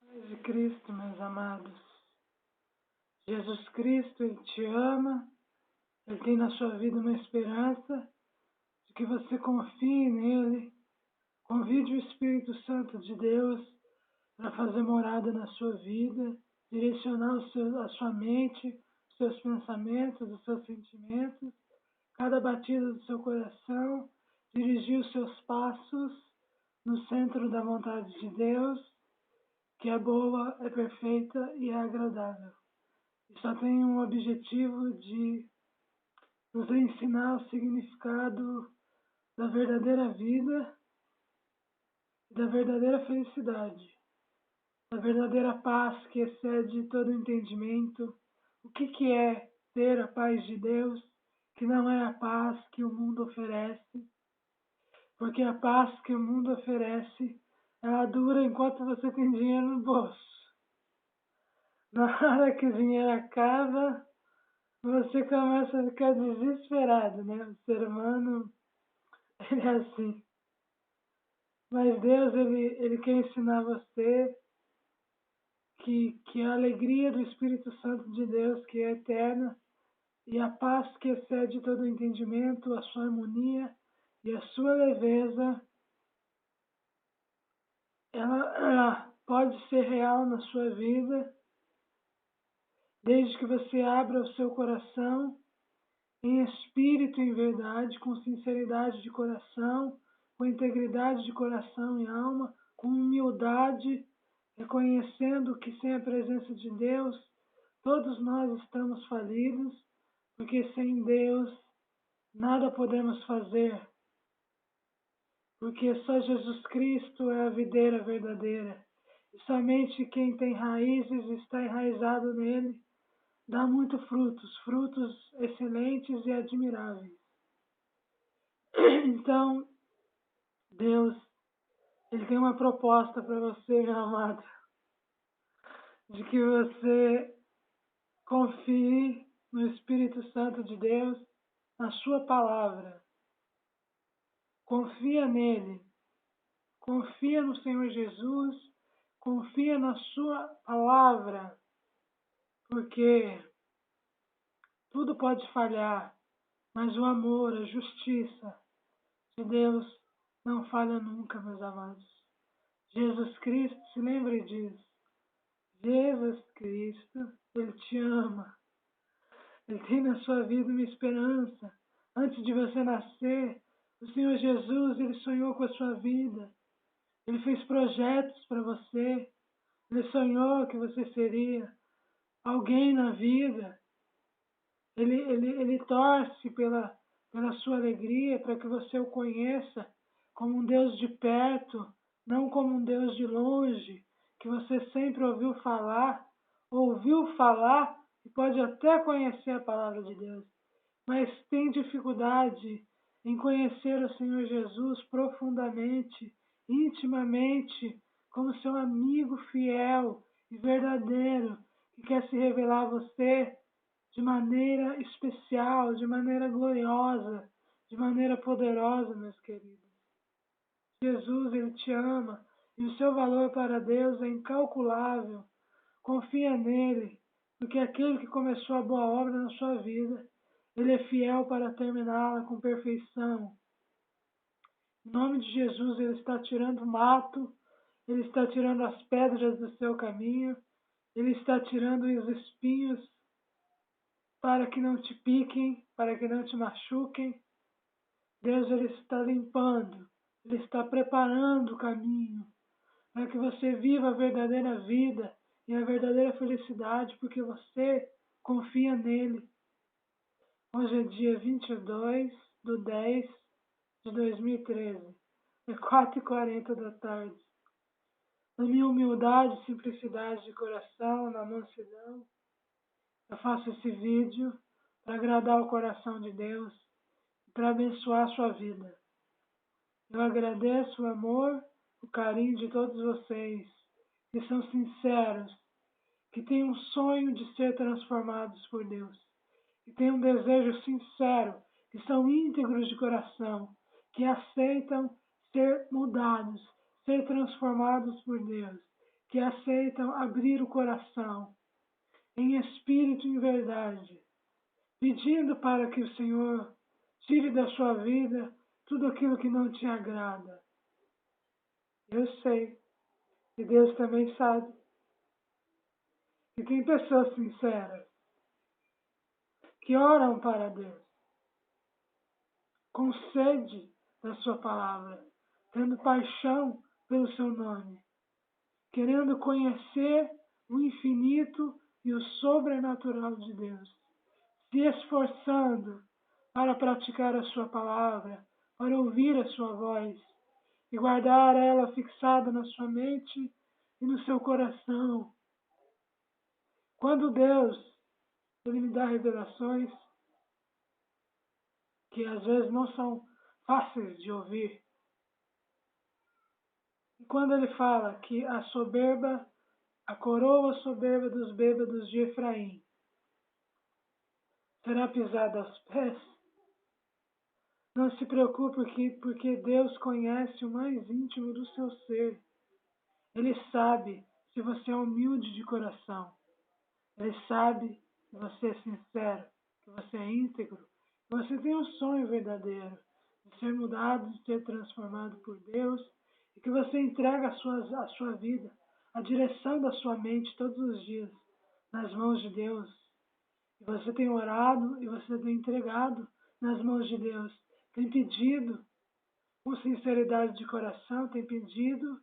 Paz de Cristo, meus amados. Jesus Cristo, Ele te ama, Ele tem na sua vida uma esperança de que você confie nele, convide o Espírito Santo de Deus para fazer morada na sua vida, direcionar a sua mente, os seus pensamentos, os seus sentimentos, cada batida do seu coração, dirigir os seus passos no centro da vontade de Deus, que é boa, é perfeita e é agradável. E só tem um objetivo de nos ensinar o significado da verdadeira vida e da verdadeira felicidade, da verdadeira paz que excede todo entendimento. O que é ter a paz de Deus, que não é a paz que o mundo oferece, porque a paz que o mundo oferece, ela dura enquanto você tem dinheiro no bolso. Na hora que o dinheiro acaba, você começa a ficar desesperado, né? O ser humano, ele é assim. Mas Deus, ele quer ensinar você que a alegria do Espírito Santo de Deus, que é eterna, e a paz que excede todo o entendimento, a sua harmonia e a sua leveza, ela pode ser real na sua vida, desde que você abra o seu coração em espírito e em verdade, com sinceridade de coração, com integridade de coração e alma, com humildade, reconhecendo que sem a presença de Deus, todos nós estamos falidos, porque sem Deus nada podemos fazer, porque só Jesus Cristo é a videira verdadeira, e somente quem tem raízes e está enraizado nele dá muito frutos excelentes e admiráveis. Então, Deus, Ele tem uma proposta para você, meu amado, de que você confie no Espírito Santo de Deus, na sua palavra. Confia nele, confia no Senhor Jesus, confia na sua palavra, porque tudo pode falhar, mas o amor, a justiça de Deus não falha nunca, meus amados. Jesus Cristo, se lembre disso. Jesus Cristo, Ele te ama. Ele tem na sua vida uma esperança. Antes de você nascer, o Senhor Jesus, Ele sonhou com a sua vida. Ele fez projetos para você. Ele sonhou que você seria alguém na vida. Ele torce pela sua alegria, para que você o conheça como um Deus de perto, não como um Deus de longe, que você sempre ouviu falar e pode até conhecer a palavra de Deus, mas tem dificuldade em conhecer o Senhor Jesus profundamente, intimamente, como seu amigo fiel e verdadeiro, que quer se revelar a você de maneira especial, de maneira gloriosa, de maneira poderosa, meus queridos. Jesus, Ele te ama e o seu valor para Deus é incalculável. Confia nele, porque aquele que começou a boa obra na sua vida, Ele é fiel para terminá-la com perfeição. Em nome de Jesus, Ele está tirando o mato, Ele está tirando as pedras do seu caminho, Ele está tirando os espinhos para que não te piquem, para que não te machuquem. Deus, Ele está limpando, Ele está preparando o caminho para que você viva a verdadeira vida e a verdadeira felicidade, porque você confia nele. Hoje é dia 22/10/2013, é 4h40 da tarde. Na minha humildade e simplicidade de coração, na mansidão, eu faço esse vídeo para agradar o coração de Deus e para abençoar a sua vida. Eu agradeço o amor, o carinho de todos vocês que são sinceros, que têm um sonho de ser transformados por Deus, que têm um desejo sincero, que são íntegros de coração, que aceitam ser mudados, ser transformados por Deus. que aceitam abrir o coração em espírito e em verdade, pedindo para que o Senhor tire da sua vida tudo aquilo que não te agrada. Eu sei, e Deus também sabe, que tem pessoas sinceras que oram para Deus, com sede da sua palavra, tendo paixão pelo seu nome, querendo conhecer o infinito e o sobrenatural de Deus, se esforçando para praticar a sua palavra, para ouvir a sua voz e guardar ela fixada na sua mente e no seu coração. Quando Deus ele me dá revelações que às vezes não são fáceis de ouvir, e quando ele fala que a coroa soberba dos bêbados de Efraim será pisada aos pés, não se preocupe porque Deus conhece o mais íntimo do seu ser. Ele sabe se você é humilde de coração. Ele sabe que você é sincero, que você é íntegro, que você tem um sonho verdadeiro de ser mudado, de ser transformado por Deus e que você entrega a sua vida, a direção da sua mente todos os dias nas mãos de Deus. E você tem orado e você tem entregado nas mãos de Deus. Tem pedido com sinceridade de coração, tem pedido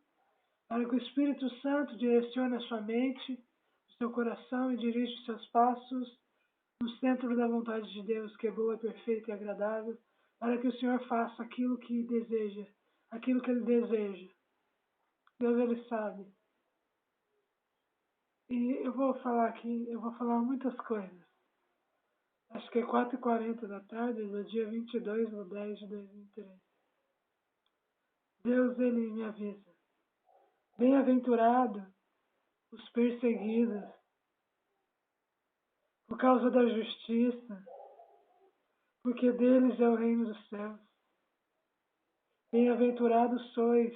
para que o Espírito Santo direcione a sua mente, o seu coração e dirija os seus passos no centro da vontade de Deus, que é boa, perfeita e agradável, para que o Senhor faça aquilo que deseja, aquilo que Ele deseja. Deus, Ele sabe. E eu vou falar aqui, eu vou falar muitas coisas. Acho que é 4h40 da tarde, do dia 22/10/2013. Deus, Ele me avisa. Bem-aventurado os perseguidos por causa da justiça, porque deles é o reino dos céus. Bem-aventurados sois,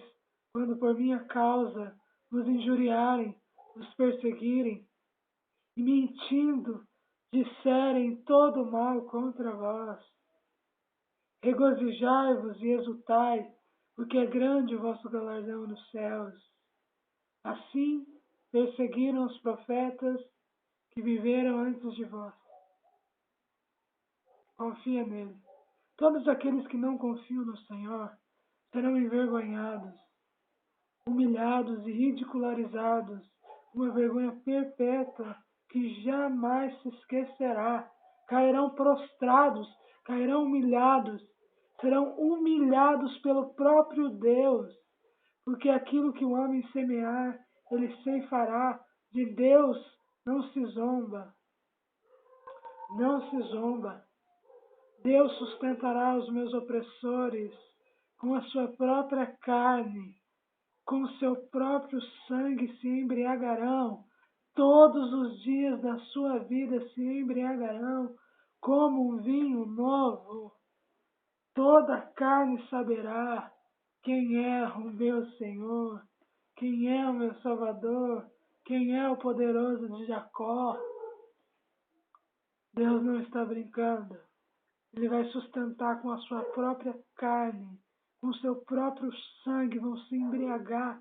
quando por minha causa vos injuriarem, vos perseguirem, e mentindo disserem todo mal contra vós. Regozijai-vos e exultai, porque é grande o vosso galardão nos céus. Assim perseguiram os profetas que viveram antes de vós. Confia nele. Todos aqueles que não confiam no Senhor serão envergonhados, humilhados e ridicularizados, uma vergonha perpétua que jamais se esquecerá. Cairão prostrados, cairão humilhados, serão humilhados pelo próprio Deus, porque aquilo que o homem semear, ele ceifará. De Deus não se zomba, não se zomba. Deus sustentará os meus opressores com a sua própria carne, com o seu próprio sangue se embriagarão, todos os dias da sua vida se embriagarão como um vinho novo. Toda a carne saberá quem é o meu Senhor, quem é o meu Salvador, quem é o poderoso de Jacó. Deus não está brincando. Ele vai sustentar com a sua própria carne, com o seu próprio sangue, vão se embriagar.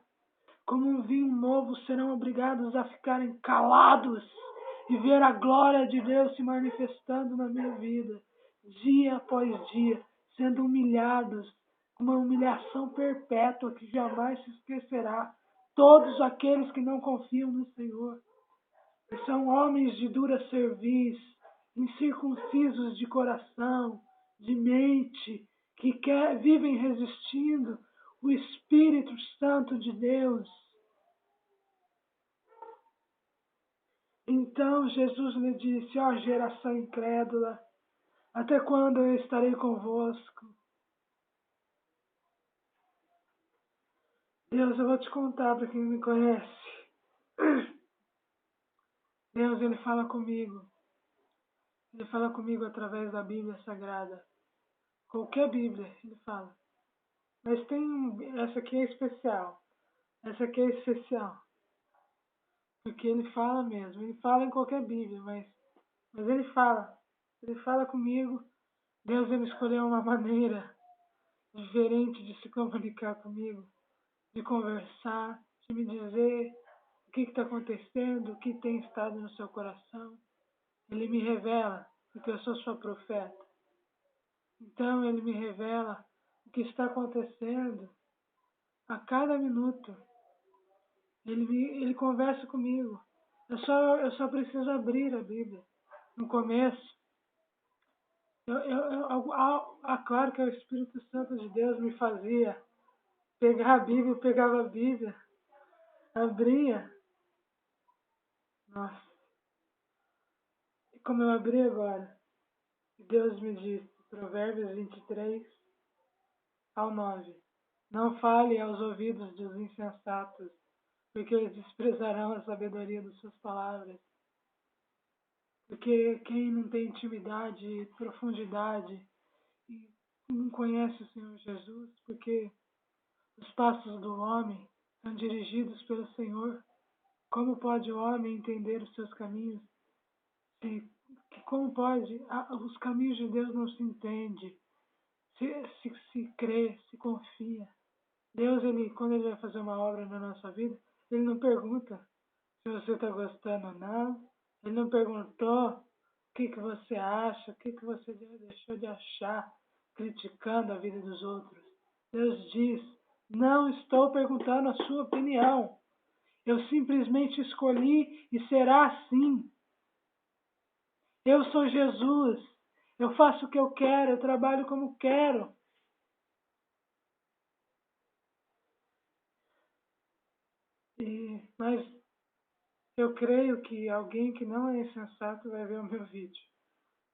Como um vinho novo, serão obrigados a ficarem calados e ver a glória de Deus se manifestando na minha vida, dia após dia, sendo humilhados, uma humilhação perpétua que jamais se esquecerá. Todos aqueles que não confiam no Senhor, que são homens de dura cerviz, incircuncisos de coração, de mente, que vivem resistindo o Espírito Santo de Deus. Então Jesus lhe disse: ó geração incrédula, até quando eu estarei convosco? Deus, eu vou te contar para quem me conhece. Deus, Ele fala comigo. Ele fala comigo através da Bíblia Sagrada. Qualquer Bíblia, Ele fala. Mas essa aqui é especial. Essa aqui é especial. Porque ele fala mesmo, ele fala em qualquer Bíblia, mas ele fala comigo. Deus ele escolheu uma maneira diferente de se comunicar comigo, de conversar, de me dizer o que está acontecendo, o que tem estado no seu coração. Ele me revela, porque eu sou sua profeta. Então ele me revela o que está acontecendo a cada minuto. Ele conversa comigo. Eu só preciso abrir a Bíblia. No começo, claro que o Espírito Santo de Deus me fazia pegar a Bíblia, eu pegava a Bíblia, abria. Nossa, e como eu abri agora, Deus me disse, Provérbios 23:9, não fale aos ouvidos dos insensatos, porque eles desprezarão a sabedoria das suas palavras. Porque quem não tem intimidade, profundidade, e não conhece o Senhor Jesus, porque os passos do homem são dirigidos pelo Senhor. Como pode o homem entender os seus caminhos? Como pode? Os caminhos de Deus não se entende. Se crê, se confia. Deus, quando ele vai fazer uma obra na nossa vida, ele não pergunta se você está gostando ou não. Ele não perguntou o que você acha, o que você deixou de achar, criticando a vida dos outros. Deus diz, não estou perguntando a sua opinião. Eu simplesmente escolhi e será assim. Eu sou Jesus. Eu faço o que eu quero, eu trabalho como quero. Mas eu creio que alguém que não é insensato vai ver o meu vídeo.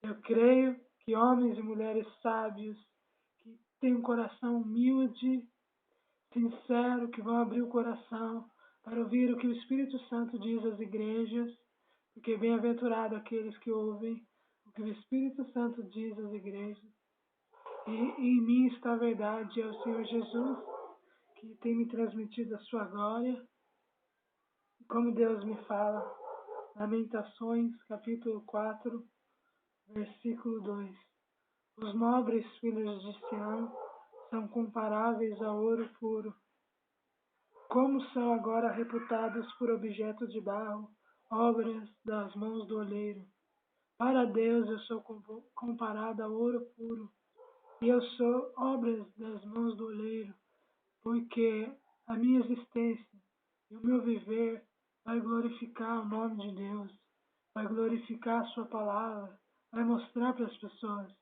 Eu creio que homens e mulheres sábios, que têm um coração humilde, sincero, que vão abrir o coração para ouvir o que o Espírito Santo diz às igrejas, porque bem-aventurado aqueles que ouvem o que o Espírito Santo diz às igrejas. E em mim está a verdade, é o Senhor Jesus, que tem me transmitido a sua glória. Como Deus me fala, Lamentações, capítulo 4, versículo 2. Os nobres filhos de Sião são comparáveis ao ouro puro. Como são agora reputados por objeto de barro, obras das mãos do olheiro. Para Deus eu sou comparado ao ouro puro, e eu sou obras das mãos do olheiro, porque a minha existência e o meu viver vai glorificar o nome de Deus, vai glorificar a sua palavra, vai mostrar para as pessoas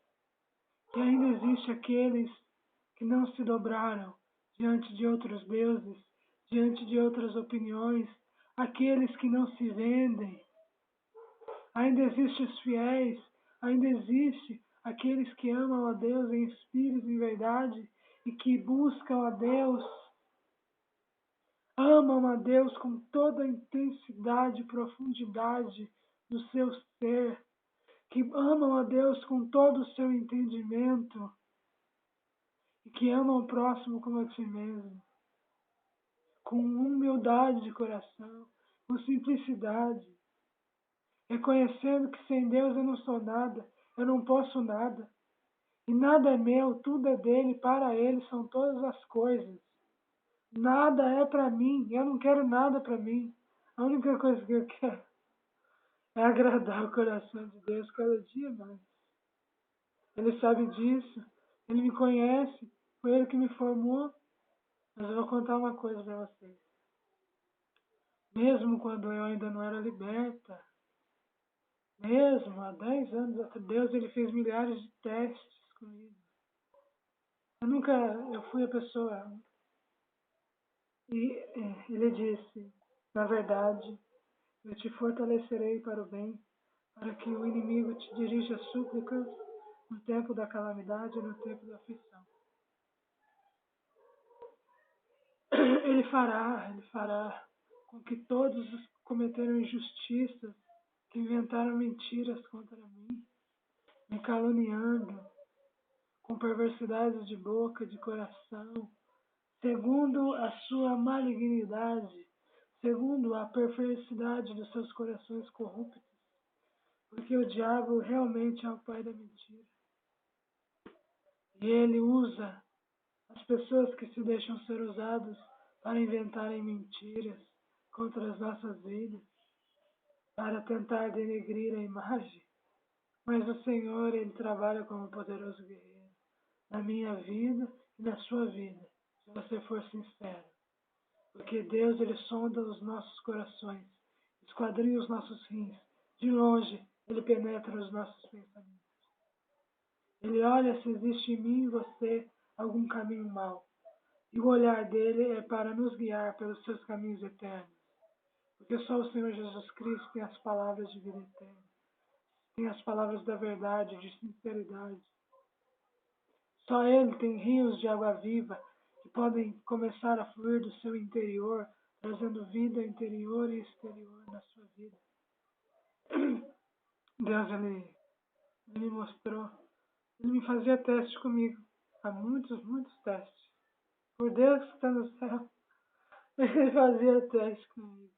que ainda existe aqueles que não se dobraram diante de outros deuses, diante de outras opiniões, aqueles que não se vendem. Ainda existem os fiéis, ainda existe aqueles que amam a Deus em espírito e em verdade e que buscam a Deus, amam a Deus com toda a intensidade e profundidade do seu ser, que amam a Deus com todo o seu entendimento e que amam o próximo como a si mesmo, com humildade de coração, com simplicidade, reconhecendo que sem Deus eu não sou nada, eu não posso nada. E nada é meu, tudo é dele, para ele são todas as coisas. Nada é para mim, eu não quero nada para mim. A única coisa que eu quero é agradar o coração de Deus cada dia mais. Ele sabe disso, ele me conhece, foi ele que me formou. Mas eu vou contar uma coisa para vocês. Mesmo quando eu ainda não era liberta, mesmo há 10 anos atrás, Deus ele fez milhares de testes comigo. Eu fui a pessoa. E ele disse, na verdade, eu te fortalecerei para o bem, para que o inimigo te dirija súplicas no tempo da calamidade e no tempo da aflição. Ele fará com que todos os que cometeram injustiças, que inventaram mentiras contra mim, me caluniando, com perversidades de boca, de coração, segundo a sua malignidade, segundo a perversidade dos seus corações corruptos, porque o diabo realmente é o pai da mentira. E ele usa as pessoas que se deixam ser usadas para inventarem mentiras contra as nossas vidas, para tentar denegrir a imagem. Mas o Senhor, Ele trabalha como poderoso guerreiro na minha vida e na sua vida, se você for sincero. Porque Deus, Ele sonda os nossos corações, esquadrinha os nossos rins. De longe, Ele penetra os nossos pensamentos. Ele olha se existe em mim e você algum caminho mau. E o olhar dele é para nos guiar pelos seus caminhos eternos. Porque só o Senhor Jesus Cristo tem as palavras de vida eterna. Tem as palavras da verdade, de sinceridade. Só Ele tem rios de água viva que podem começar a fluir do seu interior, trazendo vida interior e exterior na sua vida. Deus, Ele me mostrou. Ele me fazia teste comigo. Há muitos, muitos testes. Por Deus que está no céu, Ele fazia teste comigo.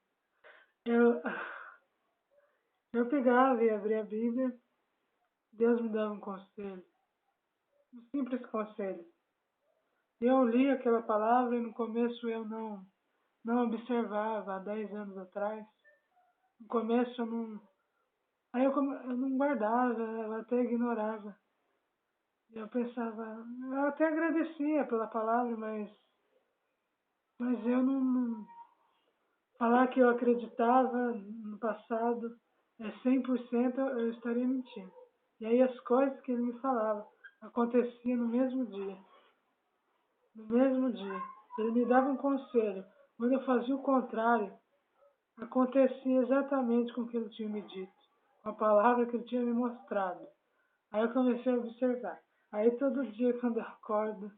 Eu pegava e abria a Bíblia, Deus me dava um conselho, um simples conselho. Eu li aquela palavra e no começo eu não observava, há 10 anos atrás. No começo eu não. Eu não guardava, eu até ignorava. Eu pensava, eu até agradecia pela palavra, mas eu não. Falar que eu acreditava no passado 100% eu estaria mentindo. E aí as coisas que ele me falava aconteciam no mesmo dia. No mesmo dia. Ele me dava um conselho. Quando eu fazia o contrário, acontecia exatamente com o que ele tinha me dito. Com a palavra que ele tinha me mostrado. Aí eu comecei a observar. Aí todo dia quando eu acordo,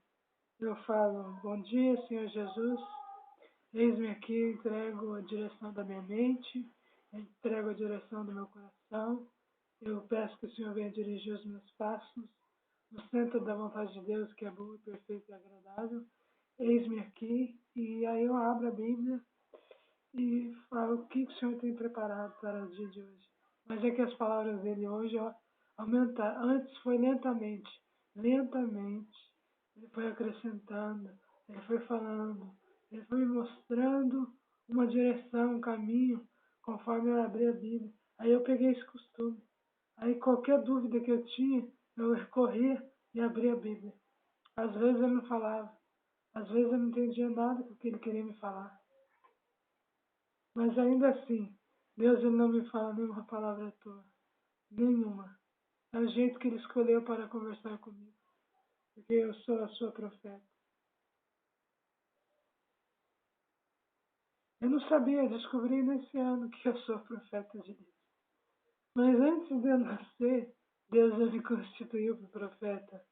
eu falo, bom dia, Senhor Jesus. Eis-me aqui, entrego a direção da minha mente, entrego a direção do meu coração. Eu peço que o Senhor venha dirigir os meus passos no centro da vontade de Deus, que é boa, perfeita e agradável. Eis-me aqui, e aí eu abro a Bíblia e falo o que o Senhor tem preparado para o dia de hoje. Mas é que as palavras dele hoje aumentaram. Antes foi lentamente, lentamente. Ele foi acrescentando, ele foi falando, ele foi me mostrando uma direção, um caminho, conforme eu abri a Bíblia. Aí eu peguei esse costume. Aí qualquer dúvida que eu tinha, eu recorria e abria a Bíblia. Às vezes ele não falava, às vezes eu não entendia nada do que ele queria me falar. Mas ainda assim, Deus ele não me fala nenhuma palavra à toa. Nenhuma. É o jeito que ele escolheu para conversar comigo. Porque eu sou a sua profeta. Eu não sabia, descobri nesse ano que eu sou profeta de Deus. Mas antes de eu nascer, Deus já me constituiu para profeta.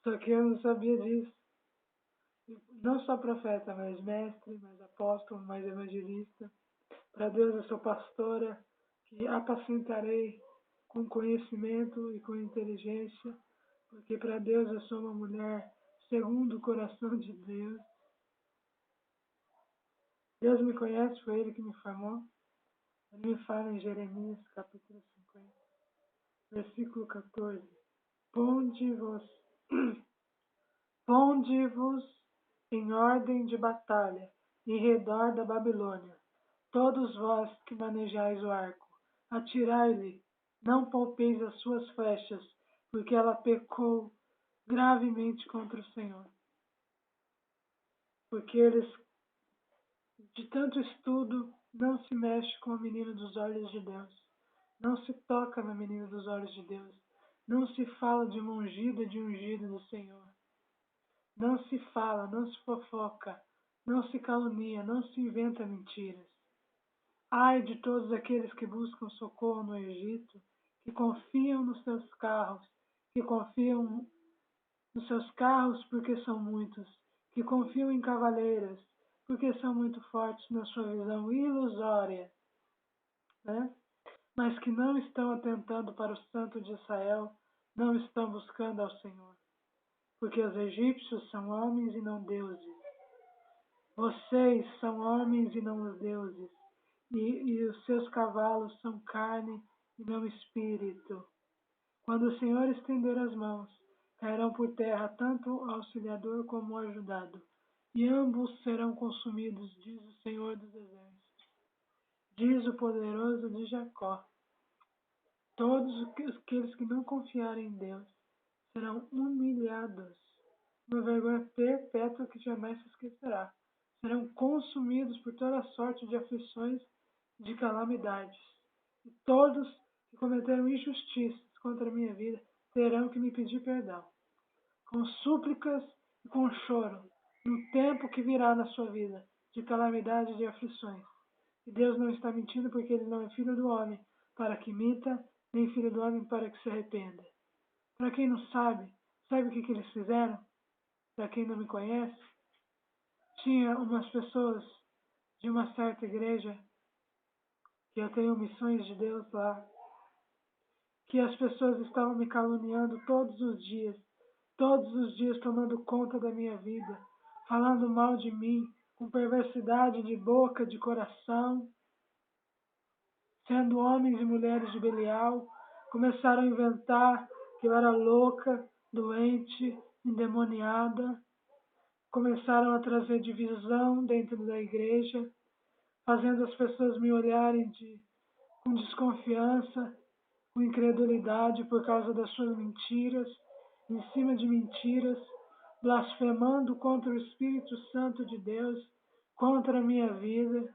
Só que eu não sabia disso. Não só profeta, mas mestre, mais apóstolo, mais evangelista. Para Deus eu sou pastora, que apacentarei com conhecimento e com inteligência, porque para Deus eu sou uma mulher segundo o coração de Deus. Deus me conhece, foi Ele que me formou. Ele me fala em Jeremias capítulo 50, versículo 14. Ponde-vos, ponde-vos em ordem de batalha em redor da Babilônia, todos vós que manejais o arco, atirai-lhe, não poupeis as suas flechas, porque ela pecou gravemente contra o Senhor. Porque eles, de tanto estudo, não se mexe com a menina dos olhos de Deus. Não se toca na menina dos olhos de Deus. Não se fala de uma ungida de ungido do Senhor. Não se fala, não se fofoca, não se calunia, não se inventa mentiras. Ai de todos aqueles que buscam socorro no Egito, que confiam nos seus carros, que confiam nos seus carros porque são muitos, que confiam em cavaleiras porque são muito fortes na sua visão ilusória, né? Mas que não estão atentando para o Santo de Israel, não estão buscando ao Senhor, porque os egípcios são homens e não deuses. Vocês são homens e não os deuses, e os seus cavalos são carne e não espírito. Quando o Senhor estender as mãos, cairão por terra tanto o auxiliador como o ajudado, e ambos serão consumidos, diz o Senhor dos Exércitos. Diz o poderoso de Jacó: todos aqueles que não confiarem em Deus serão humilhados, uma vergonha perpétua que jamais se esquecerá. Serão consumidos por toda sorte de aflições e de calamidades. E todos que cometeram injustiças contra a minha vida terão que me pedir perdão, com súplicas e com choro, no tempo que virá na sua vida, de calamidade e de aflições. E Deus não está mentindo, porque Ele não é filho do homem para que minta, nem filho do homem para que se arrependa. Para quem não sabe, sabe o que eles fizeram? Para quem não me conhece, tinha umas pessoas de uma certa igreja, que eu tenho missões de Deus lá, que as pessoas estavam me caluniando todos os dias tomando conta da minha vida, falando mal de mim, com perversidade de boca, de coração, sendo homens e mulheres de Belial, começaram a inventar que eu era louca, doente, endemoniada, começaram a trazer divisão dentro da igreja, fazendo as pessoas me olharem com desconfiança, com incredulidade por causa das suas mentiras, em cima de mentiras, blasfemando contra o Espírito Santo de Deus, contra a minha vida.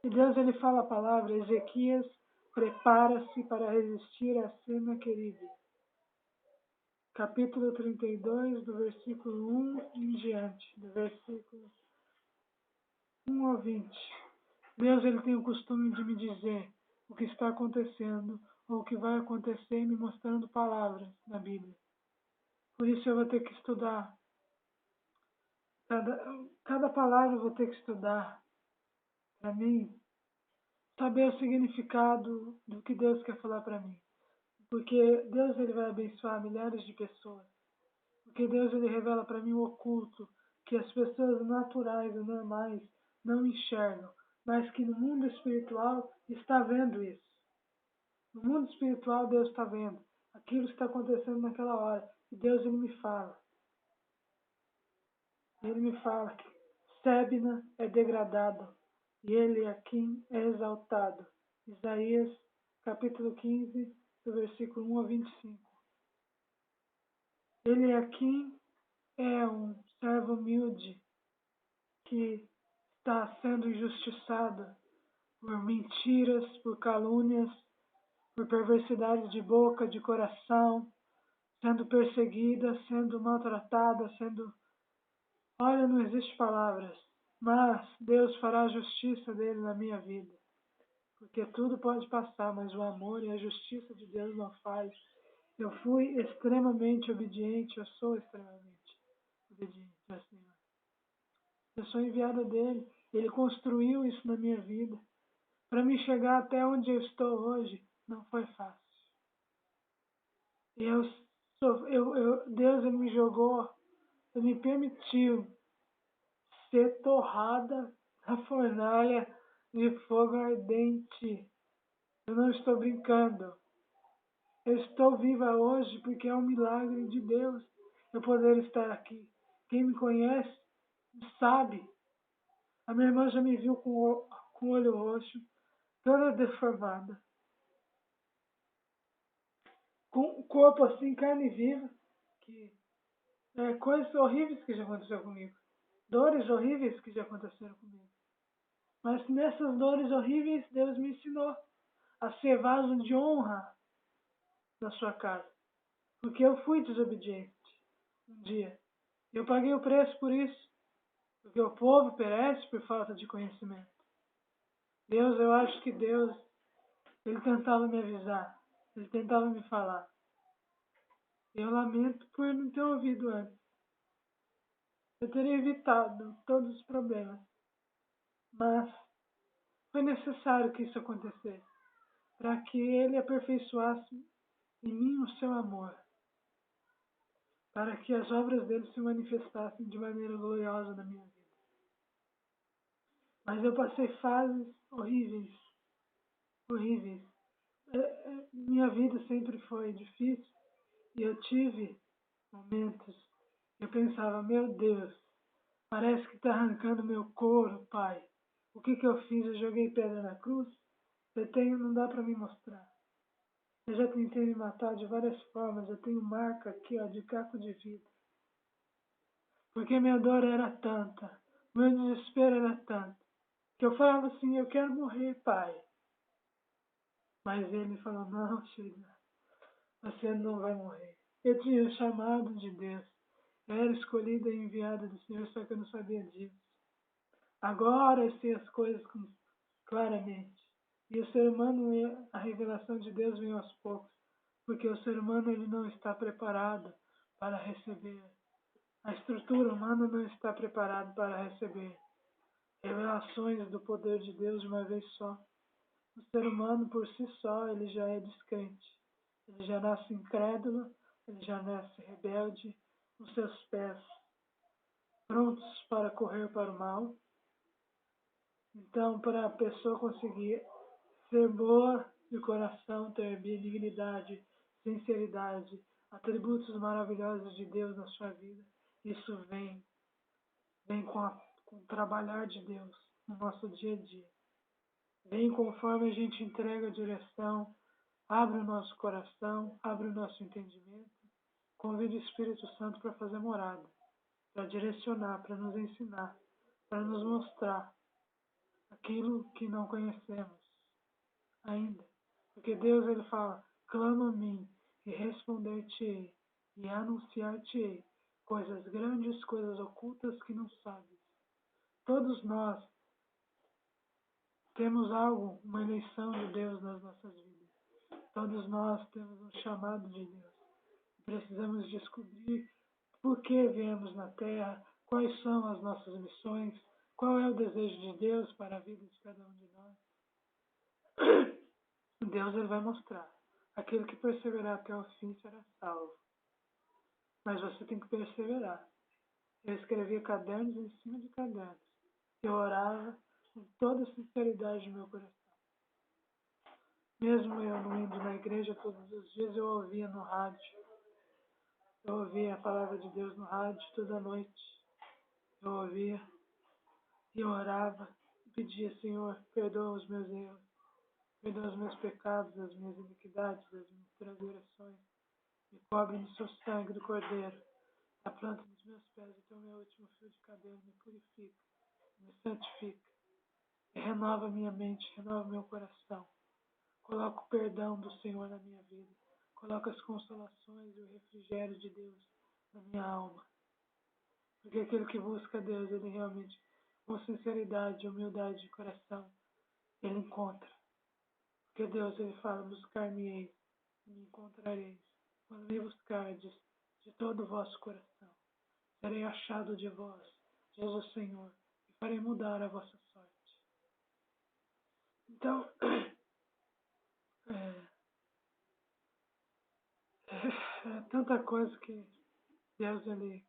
E Deus ele fala a palavra: Ezequias, prepara-se para resistir a Senaqueribe. Capítulo 32, do versículo 1 em diante, do versículo 1 ao 20. Deus ele tem o costume de me dizer o que está acontecendo ou o que vai acontecer, me mostrando palavras na Bíblia. Por isso eu vou ter que estudar. Cada palavra eu vou ter que estudar para mim saber o significado do que Deus quer falar para mim. Porque Deus ele vai abençoar milhares de pessoas. Porque Deus ele revela para mim o oculto, que as pessoas naturais e normais não enxergam, mas que no mundo espiritual está vendo isso. No mundo espiritual Deus está vendo aquilo que está acontecendo naquela hora. E Deus ele me fala. Ele me fala que Sebna é degradado e Eliaquim é exaltado. Isaías capítulo 15, do versículo 1 a 25. Eliaquim é um servo humilde que está sendo injustiçado por mentiras, por calúnias, por perversidade de boca, de coração, sendo perseguida, sendo maltratada, sendo... Olha, não existe palavras, mas Deus fará a justiça dele na minha vida. Porque tudo pode passar, mas o amor e a justiça de Deus não falham. Eu fui extremamente obediente, eu sou extremamente obediente ao Senhor. Eu sou enviada dele, ele construiu isso na minha vida. Para me chegar até onde eu estou hoje, não foi fácil. Deus ele me jogou, ele me permitiu ser torrada na fornalha de fogo ardente. Eu não estou brincando. Eu estou viva hoje porque é um milagre de Deus eu poder estar aqui. Quem me conhece sabe. A minha irmã já me viu com o olho roxo, toda deformada, com o corpo assim, carne viva, que coisas horríveis que já aconteceram comigo. Dores horríveis que já aconteceram comigo. Mas nessas dores horríveis, Deus me ensinou a ser vaso de honra na sua casa. Porque eu fui desobediente um dia. Eu paguei o preço por isso. Porque o povo perece por falta de conhecimento. Deus, eu acho que Deus, ele tentava me avisar. Ele tentava me falar. Eu lamento por não ter ouvido antes. Eu teria evitado todos os problemas. Mas foi necessário que isso acontecesse. Para que ele aperfeiçoasse em mim o seu amor. Para que as obras dele se manifestassem de maneira gloriosa na minha vida. Mas eu passei fases horríveis, horríveis. Minha vida sempre foi difícil e eu tive momentos que eu pensava, meu Deus, parece que está arrancando meu couro, Pai. O que eu fiz? Eu joguei pedra na cruz? Não dá para me mostrar. Eu já tentei me matar de várias formas, eu tenho marca aqui, ó, de caco de vidro. Porque minha dor era tanta, meu desespero era tanto, que eu falava assim, eu quero morrer, Pai. Mas ele falou, não, Sheila, você não vai morrer. Eu tinha o chamado de Deus. Eu era escolhida e enviada do Senhor, só que eu não sabia disso. Agora eu sei as coisas claramente. E o ser humano, a revelação de Deus vem aos poucos. Porque o ser humano ele não está preparado para receber. A estrutura humana não está preparada para receber revelações do poder de Deus de uma vez só. O ser humano por si só, ele já é descrente. Ele já nasce incrédulo, ele já nasce rebelde, com seus pés prontos para correr para o mal. Então, para a pessoa conseguir ser boa de coração, ter benignidade, sinceridade, atributos maravilhosos de Deus na sua vida, isso vem com o trabalhar de Deus no nosso dia a dia. Vem conforme a gente entrega a direção, abre o nosso coração, abre o nosso entendimento, convida o Espírito Santo para fazer morada, para direcionar, para nos ensinar, para nos mostrar aquilo que não conhecemos ainda. Porque Deus ele fala, clama a mim e responder-te-ei e anunciar-te-ei coisas grandes, coisas ocultas que não sabes. Todos nós temos algo, uma eleição de Deus nas nossas vidas. Todos nós temos um chamado de Deus. Precisamos descobrir por que viemos na Terra, quais são as nossas missões, qual é o desejo de Deus para a vida de cada um de nós. Deus ele vai mostrar. Aquele que perseverar até o fim será salvo. Mas você tem que perseverar. Eu escrevia cadernos em cima de cadernos. Eu orava com toda a sinceridade do meu coração. Mesmo eu não indo na igreja todos os dias, eu ouvia no rádio. Eu ouvia a palavra de Deus no rádio toda noite. Eu ouvia e eu orava e pedia, Senhor, perdoa os meus erros, perdoa os meus pecados, as minhas iniquidades, as minhas transgressões. Me cobre no seu sangue do Cordeiro, a planta dos meus pés até o meu último fio de cabelo. Me purifica, me santifica e renova minha mente, renova meu coração. Coloca o perdão do Senhor na minha vida. Coloca as consolações e o refrigério de Deus na minha alma. Porque aquele que busca Deus, ele realmente, com sinceridade e humildade de coração, ele encontra. Porque Deus, ele fala, buscar-me-eis e me encontrareis. Quando me buscardes de todo o vosso coração, serei achado de vós, diz o Senhor, e farei mudar a vossa sorte. Então, é tanta coisa que Deus, ele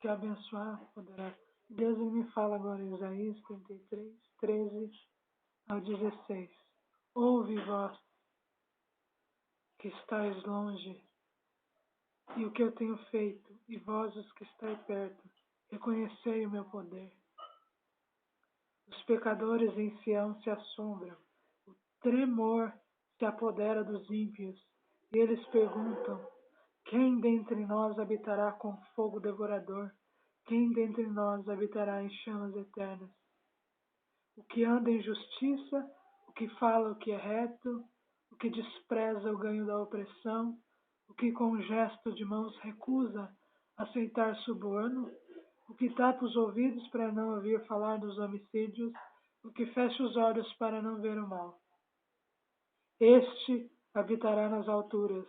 quer abençoar, poderá. Deus, ele me fala agora em Isaías 33, 13 ao 16. Ouve vós que estáis longe, e o que eu tenho feito, e vós os que estáis perto, reconhecei o meu poder. Os pecadores em Sião se assombram, o tremor se apodera dos ímpios, e eles perguntam, quem dentre nós habitará com fogo devorador? Quem dentre nós habitará em chamas eternas? O que anda em justiça, o que fala o que é reto, o que despreza o ganho da opressão, o que com gesto de mãos recusa aceitar suborno, o que tapa os ouvidos para não ouvir falar dos homicídios, o que fecha os olhos para não ver o mal. Este habitará nas alturas,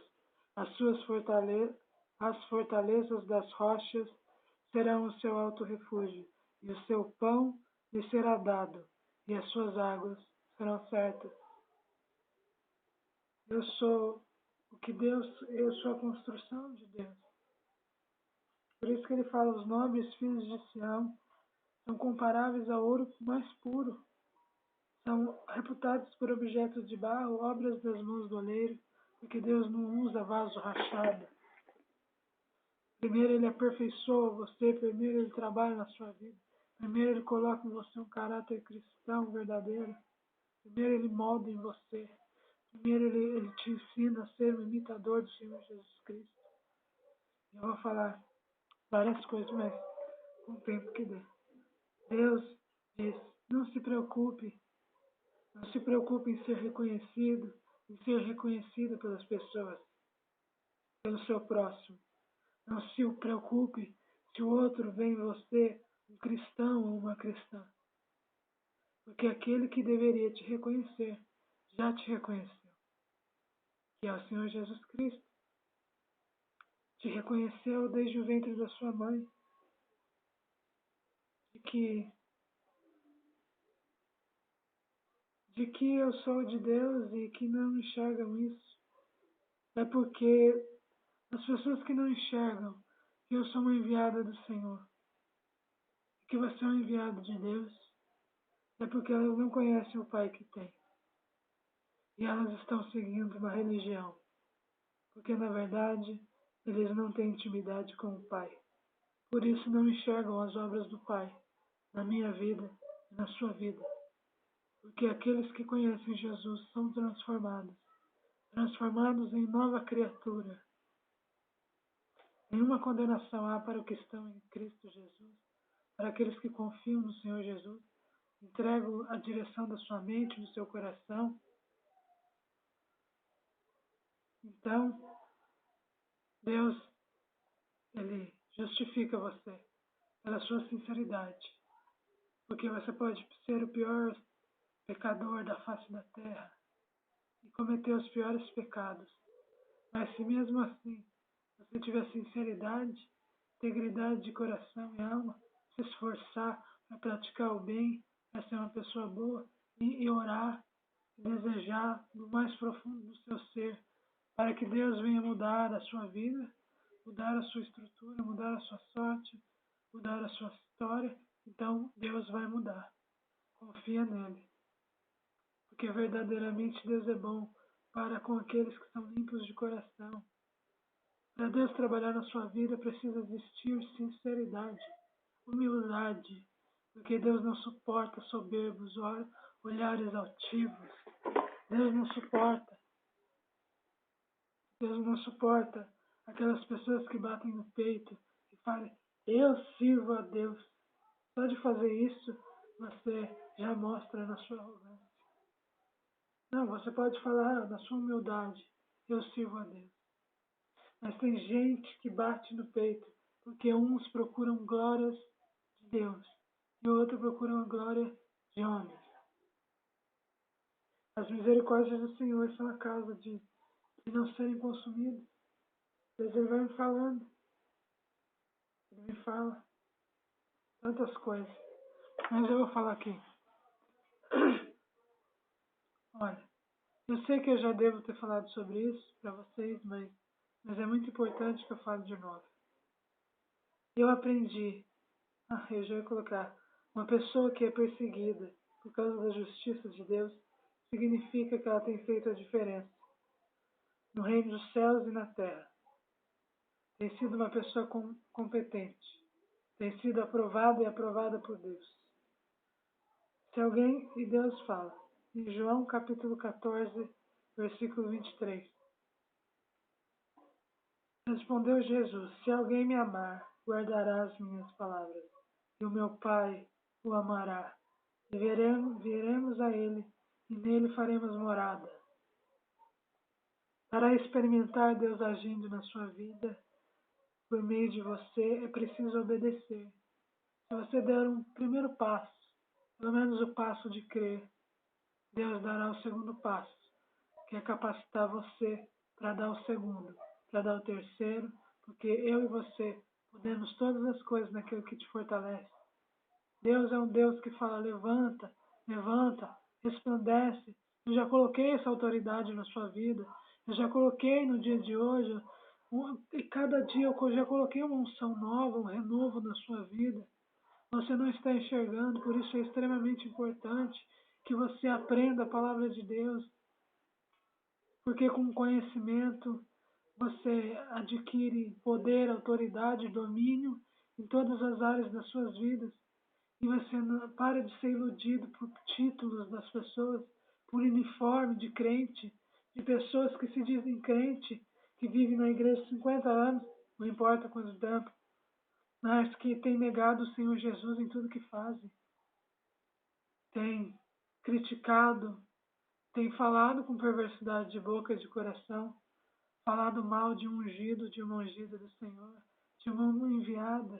as fortalezas das rochas serão o seu alto refúgio, e o seu pão lhe será dado, e as suas águas serão certas. Eu sou o que Deus, eu sou a construção de Deus. Por isso que ele fala, os nobres filhos de Sião são comparáveis ao ouro mais puro. São reputados por objetos de barro, obras das mãos do oleiro, porque Deus não usa vaso rachado. Primeiro Ele aperfeiçoa você, primeiro Ele trabalha na sua vida, primeiro Ele coloca em você um caráter cristão verdadeiro, primeiro Ele molda em você, primeiro Ele te ensina a ser um imitador do Senhor Jesus Cristo. Eu vou falar várias coisas, mas com o tempo que der. Deus diz, não se preocupe em ser reconhecido, em ser reconhecida pelas pessoas, pelo seu próximo. Não se preocupe se o outro vê em você um cristão ou uma cristã. Porque aquele que deveria te reconhecer, já te reconheceu, que é o Senhor Jesus Cristo. Te reconheceu desde o ventre da sua mãe. De que eu sou de Deus e que não enxergam isso. É porque as pessoas que não enxergam que eu sou uma enviada do Senhor, que você é um enviado de Deus, é porque elas não conhecem o Pai que tem. E elas estão seguindo uma religião, porque na verdade eles não têm intimidade com o Pai. Por isso não enxergam as obras do Pai na minha vida e na sua vida. Porque aqueles que conhecem Jesus são transformados em nova criatura. Nenhuma condenação há para os que estão em Cristo Jesus, para aqueles que confiam no Senhor Jesus, entregam a direção da sua mente, do seu coração. Então, Deus, Ele justifica você pela sua sinceridade, porque você pode ser o pior pecador da face da terra e cometer os piores pecados, mas se mesmo assim você tiver sinceridade, integridade de coração e alma, se esforçar para praticar o bem, para ser uma pessoa boa e orar, e desejar do mais profundo do seu ser, para que Deus venha mudar a sua vida, mudar a sua estrutura, mudar a sua sorte, mudar a sua história, então Deus vai mudar. Confia nele. Porque verdadeiramente Deus é bom para com aqueles que são limpos de coração. Para Deus trabalhar na sua vida precisa existir sinceridade, humildade, porque Deus não suporta soberbos, olhares altivos. Deus não suporta. Deus não suporta aquelas pessoas que batem no peito e falam, eu sirvo a Deus. Só de fazer isso, você já mostra na sua arrogância. Não, você pode falar na sua humildade, eu sirvo a Deus. Mas tem gente que bate no peito, porque uns procuram glórias de Deus e outros procuram a glória de homens. As misericórdias do Senhor são a causa de não serem consumidos. Deus Ele vai me falando, Ele me fala tantas coisas. Mas eu vou falar aqui. Olha, eu sei que eu já devo ter falado sobre isso para vocês, mas é muito importante que eu fale de novo. Eu aprendi, eu já ia colocar, uma pessoa que é perseguida por causa da justiça de Deus, significa que ela tem feito a diferença no reino dos céus e na terra. Tem sido uma pessoa competente, tem sido aprovada e aprovada por Deus. Se alguém, e Deus fala, em João capítulo 14, versículo 23. Respondeu Jesus, se alguém me amar, guardará as minhas palavras, e o meu Pai o amará. E viremos a ele, e nele faremos morada. Para experimentar Deus agindo na sua vida, por meio de você, é preciso obedecer. Se você der um primeiro passo, pelo menos o passo de crer, Deus dará o segundo passo, que é capacitar você para dar o segundo, para dar o terceiro, porque eu e você podemos todas as coisas naquilo que te fortalece. Deus é um Deus que fala, levanta, levanta, resplandece. Eu já coloquei essa autoridade na sua vida. Eu já coloquei no dia de hoje. E cada dia eu já coloquei uma unção nova, um renovo na sua vida. Você não está enxergando, por isso é extremamente importante que você aprenda a palavra de Deus, porque com conhecimento você adquire poder, autoridade, domínio em todas as áreas das suas vidas. E você não para de ser iludido por títulos das pessoas, por uniforme de crente, de pessoas que se dizem crente, que vivem na igreja 50 anos, não importa quanto tempo, mas que têm negado o Senhor Jesus em tudo que fazem. Tem criticado, tem falado com perversidade de boca e de coração, falado mal de um ungido, de uma ungida do Senhor, de uma enviada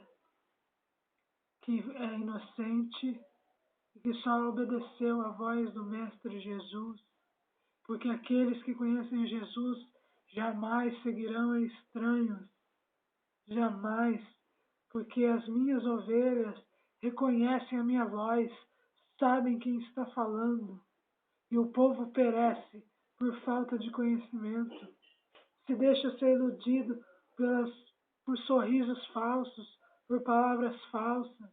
que é inocente e que só obedeceu à voz do Mestre Jesus, porque aqueles que conhecem Jesus jamais seguirão a estranhos, jamais, porque as minhas ovelhas reconhecem a minha voz, sabem quem está falando, e o povo perece por falta de conhecimento. Se deixa ser iludido por sorrisos falsos, por palavras falsas.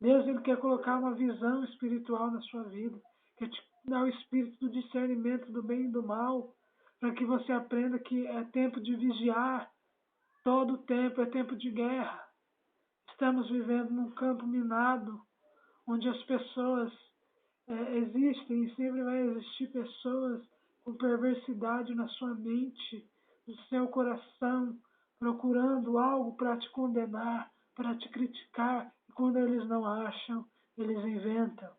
Deus ele quer colocar uma visão espiritual na sua vida, quer te dar o espírito do discernimento do bem e do mal, para que você aprenda que é tempo de vigiar, todo o tempo é tempo de guerra. Estamos vivendo num campo minado, onde as pessoas existem e sempre vai existir pessoas com perversidade na sua mente, no seu coração, procurando algo para te condenar, para te criticar, e quando eles não acham, eles inventam.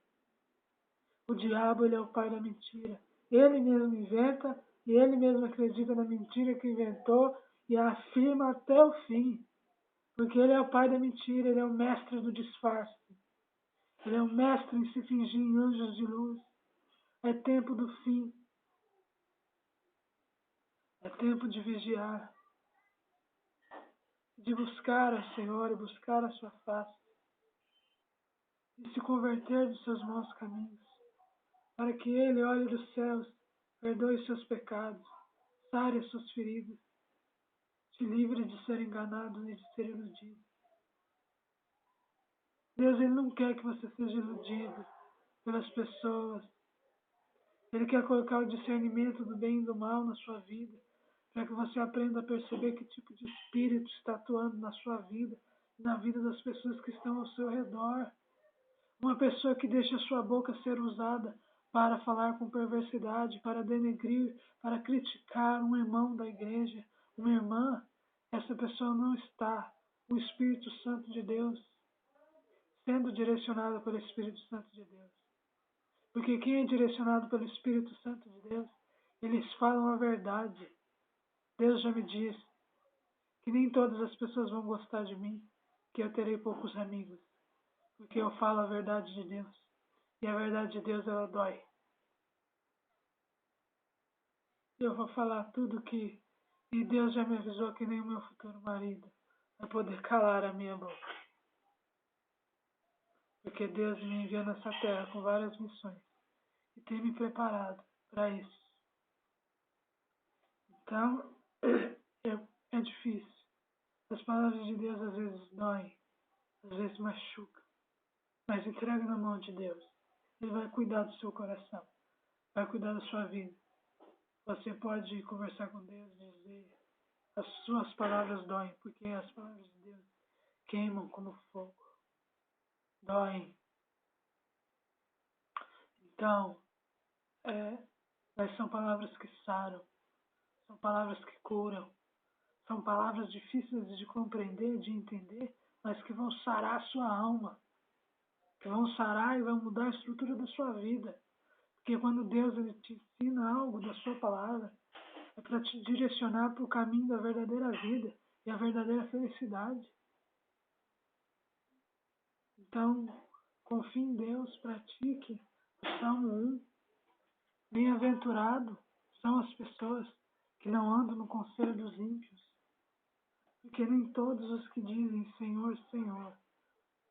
O diabo, ele é o pai da mentira. Ele mesmo inventa e ele mesmo acredita na mentira que inventou e a afirma até o fim. Porque ele é o pai da mentira, ele é o mestre do disfarce. Ele é o mestre em se fingir em anjos de luz. É tempo do fim. É tempo de vigiar, de buscar ao Senhor e buscar a sua face, e se converter dos seus maus caminhos, para que Ele olhe dos céus, perdoe seus pecados, sare as suas feridas, te livre de ser enganado e de ser iludido. Deus, Ele não quer que você seja iludido pelas pessoas. Ele quer colocar o discernimento do bem e do mal na sua vida, para que você aprenda a perceber que tipo de espírito está atuando na sua vida, na vida das pessoas que estão ao seu redor. Uma pessoa que deixa a sua boca ser usada para falar com perversidade, para denegrir, para criticar um irmão da igreja, uma irmã, essa pessoa não está o Espírito Santo de Deus sendo direcionada pelo Espírito Santo de Deus. Porque quem é direcionado pelo Espírito Santo de Deus, eles falam a verdade. Deus já me disse que nem todas as pessoas vão gostar de mim, que eu terei poucos amigos, porque eu falo a verdade de Deus. E a verdade de Deus, ela dói. Eu vou falar tudo que... E Deus já me avisou que nem o meu futuro marido vai poder calar a minha boca. Porque Deus me enviou nessa terra com várias missões. E tem me preparado para isso. Então, é difícil. As palavras de Deus às vezes doem, às vezes machucam. Mas entrega na mão de Deus. Ele vai cuidar do seu coração. Vai cuidar da sua vida. Você pode conversar com Deus e dizer: as suas palavras doem, porque as palavras de Deus queimam como fogo. Doem. Então, mas são palavras que saram. São palavras que curam. São palavras difíceis de compreender, de entender, mas que vão sarar a sua alma. Que vão sarar e vão mudar a estrutura da sua vida. Porque quando Deus ele te ensina algo da sua palavra, é para te direcionar para o caminho da verdadeira vida e a verdadeira felicidade. Então, confie em Deus, pratique o Salmo 1. Bem-aventurado são as pessoas que não andam no conselho dos ímpios, porque nem todos os que dizem Senhor, Senhor,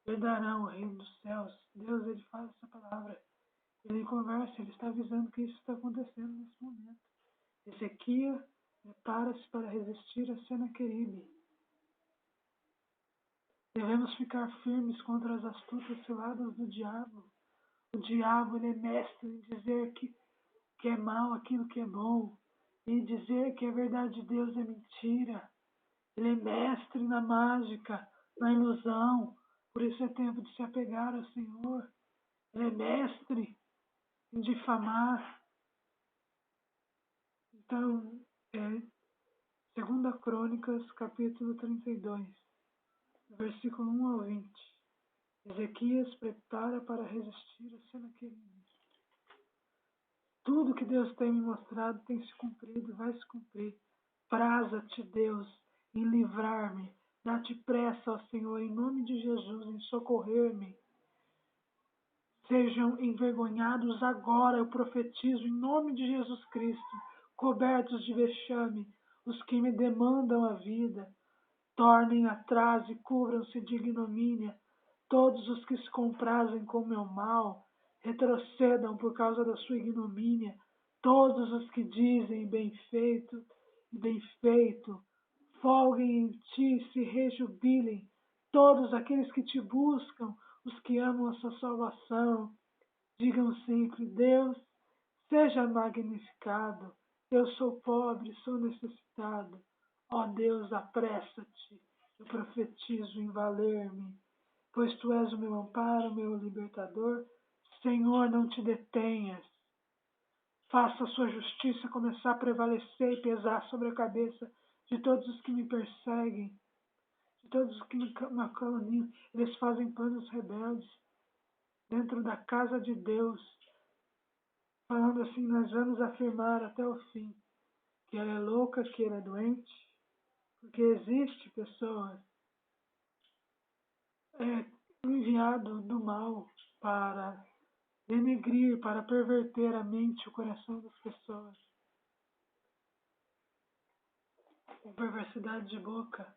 herdarão o reino dos céus. Deus, ele fala essa palavra. Ele conversa, ele está avisando que isso está acontecendo nesse momento. Ezequiel prepara-se para resistir a Senaqueribe. Devemos ficar firmes contra as astutas ciladas do diabo. O diabo, ele é mestre em dizer que é mal aquilo que é bom, e dizer que a verdade de Deus é mentira. Ele é mestre na mágica, na ilusão. Por isso é tempo de se apegar ao Senhor. Ele é mestre em difamar. Então, 2 Crônicas, capítulo 32, versículo 1 ao 20. Ezequias prepara para resistir a Senaqueribe. Tudo que Deus tem me mostrado tem se cumprido, vai se cumprir. Praza-te, Deus, em livrar-me. Dá-te pressa, ó Senhor, em nome de Jesus, em socorrer-me. Sejam envergonhados agora, eu profetizo, em nome de Jesus Cristo, cobertos de vexame, os que me demandam a vida. Tornem atrás e cubram-se de ignomínia todos os que se comprazem com o meu mal. Retrocedam por causa da sua ignomínia todos os que dizem bem feito. Folguem em ti e se rejubilem todos aqueles que te buscam, os que amam a sua salvação. Digam sempre: Deus, seja magnificado. Eu sou pobre, sou necessitado. Ó Deus, apressa-te. Eu profetizo em valer-me, pois tu és o meu amparo, o meu libertador. Senhor, não te detenhas. Faça a sua justiça começar a prevalecer e pesar sobre a cabeça de todos os que me perseguem, de todos os que me caluniam. Eles fazem planos rebeldes dentro da casa de Deus, falando assim: nós vamos afirmar até o fim que ela é louca, que ela é doente, porque existe pessoas enviado do mal para denegrir, para perverter a mente e o coração das pessoas, com perversidade de boca.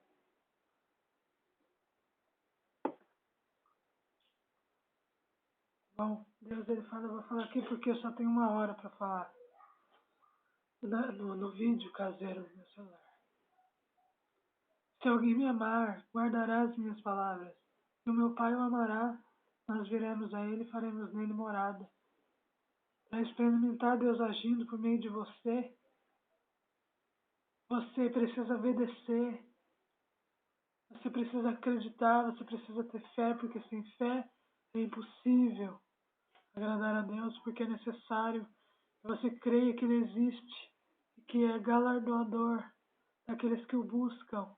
Bom, Deus, ele fala: eu vou falar aqui porque eu só tenho 1 hora para falar no vídeo caseiro do meu celular. Se alguém me amar, guardará as minhas palavras, e o meu Pai o amará. Nós viremos a ele e faremos nele morada. Para experimentar Deus agindo por meio de você, você precisa obedecer, você precisa acreditar, você precisa ter fé, porque sem fé é impossível agradar a Deus, porque é necessário que você creia que Ele existe e que é galardoador daqueles que o buscam.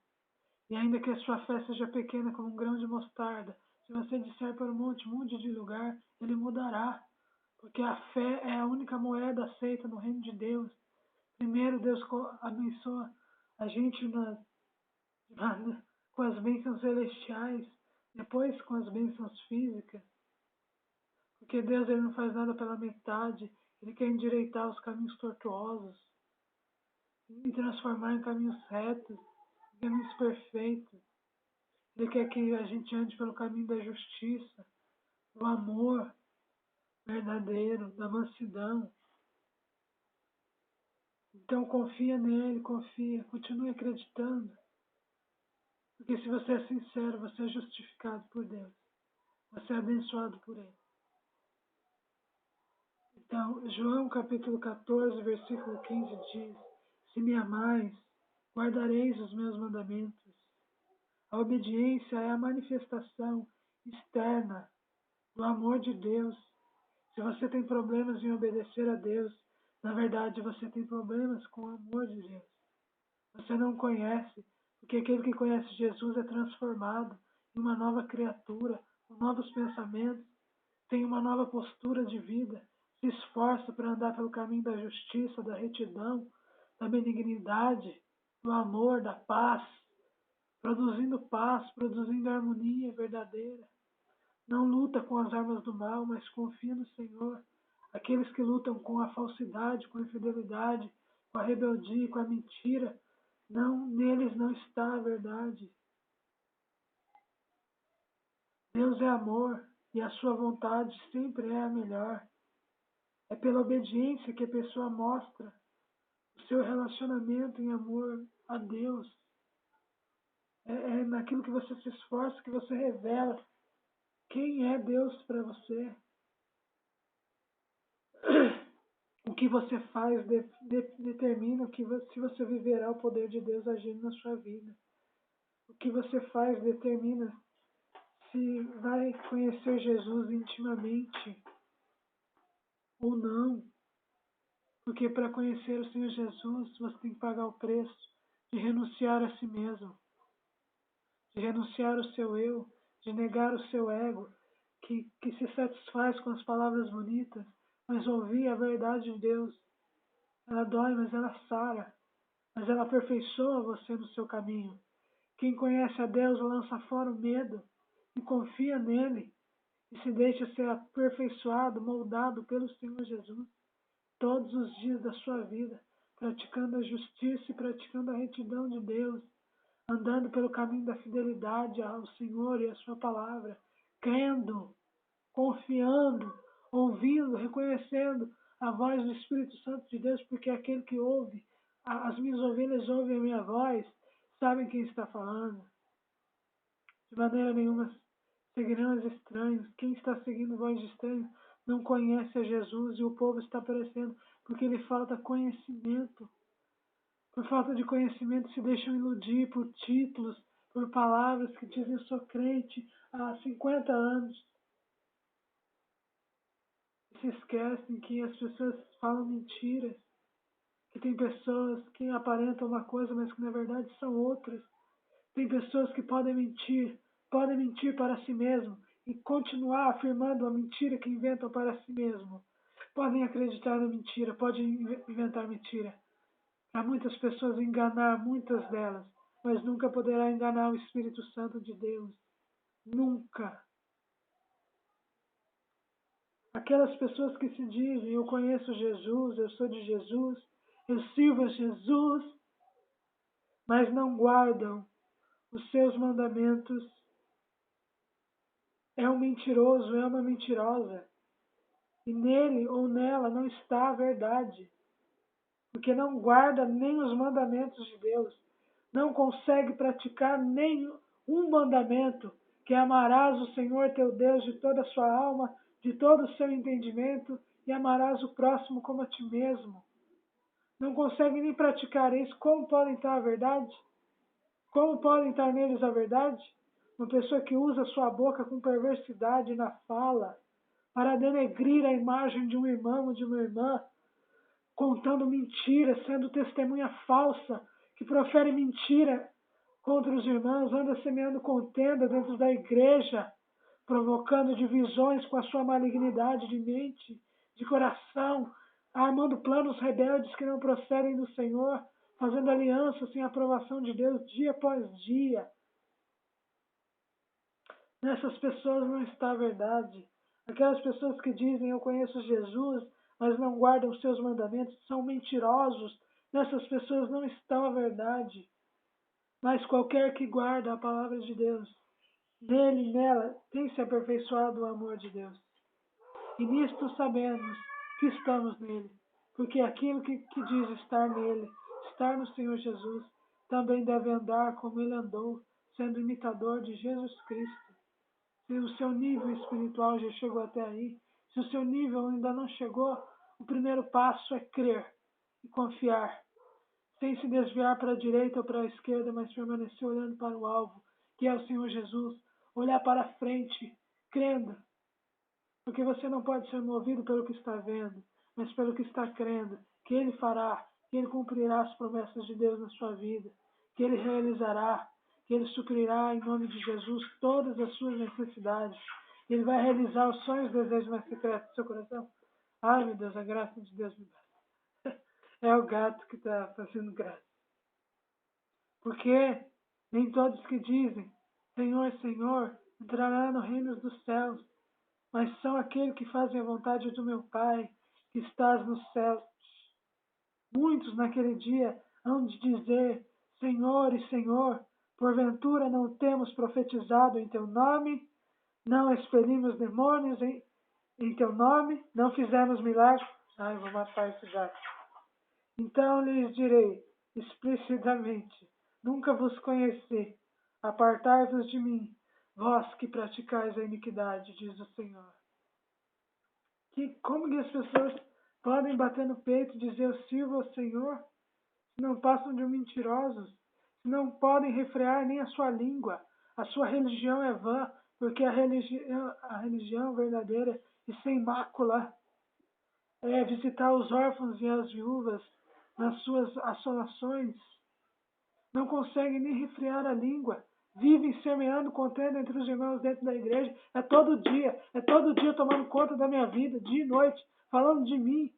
E ainda que a sua fé seja pequena como um grão de mostarda, se você disser para o monte, mude de lugar, ele mudará. Porque a fé é a única moeda aceita no reino de Deus. Primeiro Deus abençoa a gente com as bênçãos celestiais, depois com as bênçãos físicas. Porque Deus, ele não faz nada pela metade, ele quer endireitar os caminhos tortuosos e transformar em caminhos retos, em caminhos perfeitos. Ele quer que a gente ande pelo caminho da justiça, do amor verdadeiro, da mansidão. Então confia nele, confia, continue acreditando. Porque se você é sincero, você é justificado por Deus. Você é abençoado por Ele. Então, João capítulo 14, versículo 15 diz: se me amais, guardareis os meus mandamentos. A obediência é a manifestação externa do amor de Deus. Se você tem problemas em obedecer a Deus, na verdade você tem problemas com o amor de Deus. Você não conhece, porque aquele que conhece Jesus é transformado em uma nova criatura, com novos pensamentos, tem uma nova postura de vida, se esforça para andar pelo caminho da justiça, da retidão, da benignidade, do amor, da paz, produzindo harmonia verdadeira. Não luta com as armas do mal, mas confia no Senhor. Aqueles que lutam com a falsidade, com a infidelidade, com a rebeldia, com a mentira, neles não está a verdade. Deus é amor e a sua vontade sempre é a melhor. É pela obediência que a pessoa mostra o seu relacionamento em amor a Deus. É naquilo que você se esforça, que você revela quem é Deus para você. O que você faz determina se você viverá o poder de Deus agindo na sua vida. O que você faz determina se vai conhecer Jesus intimamente ou não. Porque para conhecer o Senhor Jesus, você tem que pagar o preço de renunciar a si mesmo, de renunciar o seu eu, de negar o seu ego, que se satisfaz com as palavras bonitas, mas ouvir a verdade de Deus. Ela dói, mas ela sara, mas ela aperfeiçoa você no seu caminho. Quem conhece a Deus lança fora o medo e confia nele e se deixa ser aperfeiçoado, moldado pelo Senhor Jesus todos os dias da sua vida, praticando a justiça e praticando a retidão de Deus, andando pelo caminho da fidelidade ao Senhor e à sua palavra, crendo, confiando, ouvindo, reconhecendo a voz do Espírito Santo de Deus, porque aquele que ouve, as minhas ovelhas ouvem a minha voz, sabem quem está falando. De maneira nenhuma seguirão os estranhos. Quem está seguindo voz de estranhos não conhece a Jesus e o povo está perecendo porque lhe falta conhecimento. Por falta de conhecimento se deixam iludir por títulos, por palavras que dizem eu sou crente há 50 anos. E se esquecem que as pessoas falam mentiras, que tem pessoas que aparentam uma coisa, mas que na verdade são outras. Tem pessoas que podem mentir para si mesmo e continuar afirmando a mentira que inventam para si mesmo. Podem acreditar na mentira, podem inventar mentira. Há muitas pessoas enganar muitas delas, mas nunca poderá enganar o Espírito Santo de Deus. Nunca. Aquelas pessoas que se dizem, eu conheço Jesus, eu sou de Jesus, eu sirvo a Jesus, mas não guardam os seus mandamentos, é um mentiroso, é uma mentirosa. E nele ou nela não está a verdade, porque não guarda nem os mandamentos de Deus, não consegue praticar nem um mandamento, que amarás o Senhor teu Deus de toda a sua alma, de todo o seu entendimento, e amarás o próximo como a ti mesmo. Não conseguem nem praticar isso. Como podem estar a verdade? Como podem estar neles a verdade? Uma pessoa que usa sua boca com perversidade na fala, para denegrir a imagem de um irmão ou de uma irmã, contando mentiras, sendo testemunha falsa, que profere mentira contra os irmãos, anda semeando contenda dentro da igreja, provocando divisões com a sua malignidade de mente, de coração, armando planos rebeldes que não procedem do Senhor, fazendo aliança sem aprovação de Deus dia após dia. Nessas pessoas não está a verdade. Aquelas pessoas que dizem eu conheço Jesus, mas não guardam os seus mandamentos, são mentirosos. Nessas pessoas não está a verdade. Mas qualquer que guarda a palavra de Deus, nele e nela tem se aperfeiçoado o amor de Deus. E nisto sabemos que estamos nele, porque aquilo que diz estar nele, estar no Senhor Jesus, também deve andar como ele andou, sendo imitador de Jesus Cristo. Se o seu nível espiritual já chegou até aí, se o seu nível ainda não chegou, o primeiro passo é crer e confiar, sem se desviar para a direita ou para a esquerda, mas permanecer olhando para o alvo, que é o Senhor Jesus, olhar para a frente, crendo, porque você não pode ser movido pelo que está vendo, mas pelo que está crendo, que Ele fará, que Ele cumprirá as promessas de Deus na sua vida, que Ele realizará, que Ele suprirá em nome de Jesus todas as suas necessidades. Ele vai realizar os sonhos e desejos mais secretos do seu coração. Ai, meu Deus, a graça de Deus me basta. É o gato que está fazendo graça. Porque nem todos que dizem Senhor, Senhor, entrarão no reino dos céus, mas são aqueles que fazem a vontade do meu Pai, que estás nos céus. Muitos naquele dia hão de dizer, Senhor e Senhor, porventura não temos profetizado em teu nome, não expelimos demônios em teu nome, não fizemos milagres. Ai, vou matar esse gato. Então lhes direi explicitamente, nunca vos conheci, Apartai-vos de mim, vós que praticais a iniquidade, diz o Senhor. Como que as pessoas podem bater no peito e dizer eu sirvo ao Senhor, se não passam de mentirosos, se não podem refrear nem a sua língua? A sua religião é vã, porque a religião verdadeira e sem mácula é visitar os órfãos e as viúvas nas suas assolações. Não conseguem nem refrear a língua. Vivem semeando contenda entre os irmãos dentro da igreja. É todo dia tomando conta da minha vida, dia e noite, falando de mim,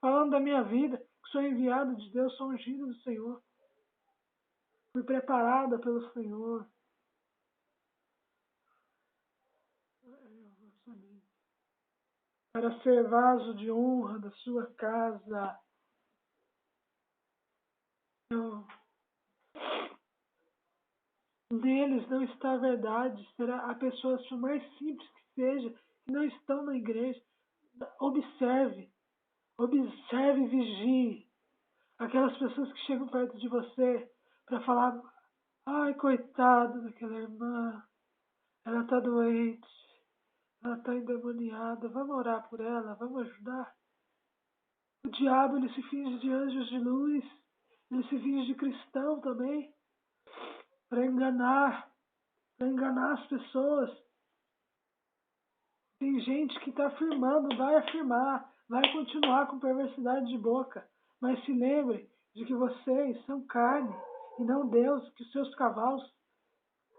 falando da minha vida, que sou enviado de Deus, sou ungido do Senhor. Fui preparada pelo Senhor. Para ser vaso de honra da sua casa. Neles não está a verdade. Será a pessoa, por mais simples que seja, que não estão na igreja. Observe e vigie aquelas pessoas que chegam perto de você para falar: ai, coitada daquela irmã, ela está doente, ela está endemoniada, vamos orar por ela, vamos ajudar. O diabo, ele se finge de anjos de luz, ele se finge de cristão também, para enganar as pessoas. Tem gente que está afirmando, vai afirmar, vai continuar com perversidade de boca. Mas se lembre de que vocês são carne e não Deus, que os seus cavalos,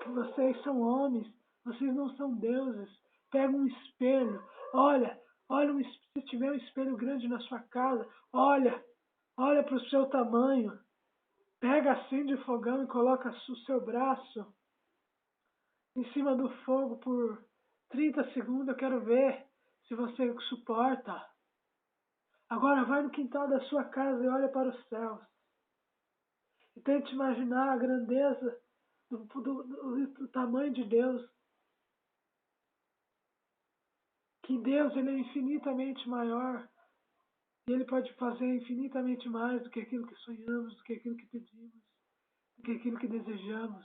que vocês são homens, vocês não são deuses. Pega um espelho, olha, se tiver um espelho grande na sua casa, olha para o seu tamanho. Pega, acende o fogão e coloca o seu braço em cima do fogo por 30 segundos, eu quero ver se você suporta. Agora vai no quintal da sua casa e olha para os céus. E tente imaginar a grandeza do tamanho de Deus. Que Deus, ele é infinitamente maior. E ele pode fazer infinitamente mais do que aquilo que sonhamos, do que aquilo que pedimos, do que aquilo que desejamos.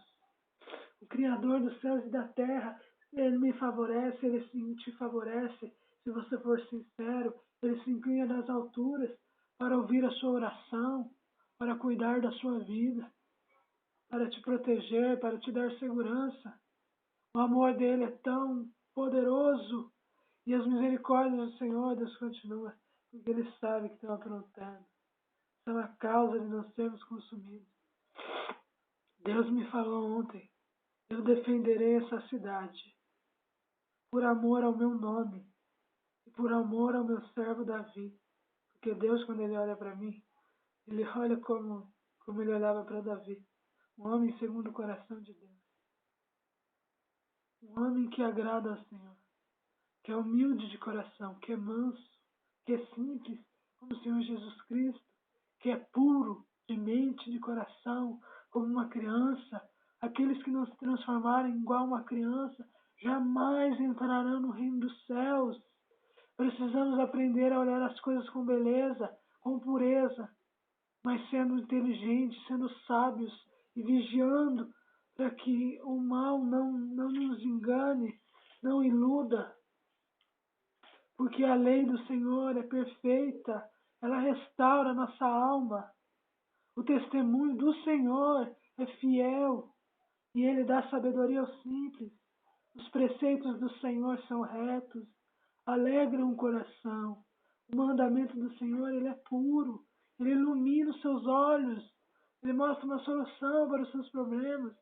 O Criador dos céus e da terra, ele me favorece, ele sim te favorece. Se você for sincero, ele se inclina nas alturas para ouvir a sua oração, para cuidar da sua vida, para te proteger, para te dar segurança. O amor dele é tão poderoso e as misericórdias do Senhor, Deus continua, porque ele sabe que estão aprontando. São a causa de não sermos consumidos. Deus me falou ontem: eu defenderei essa cidade por amor ao meu nome e por amor ao meu servo Davi. Porque Deus, quando ele olha para mim, ele olha como ele olhava para Davi. Um homem segundo o coração de Deus. Um homem que agrada ao Senhor. Que é humilde de coração, que é manso, que é simples, como o Senhor Jesus Cristo. Que é puro de mente e de coração, como uma criança. Aqueles que não se transformarem igual uma criança jamais entrarão no reino dos céus. Precisamos aprender a olhar as coisas com beleza, com pureza, mas sendo inteligentes, sendo sábios e vigiando para que o mal não nos engane, não iluda. Porque a lei do Senhor é perfeita, ela restaura nossa alma. O testemunho do Senhor é fiel e ele dá sabedoria aos simples. Os preceitos do Senhor são retos, alegram o coração. O mandamento do Senhor, ele é puro, ele ilumina os seus olhos, ele mostra uma solução para os seus problemas.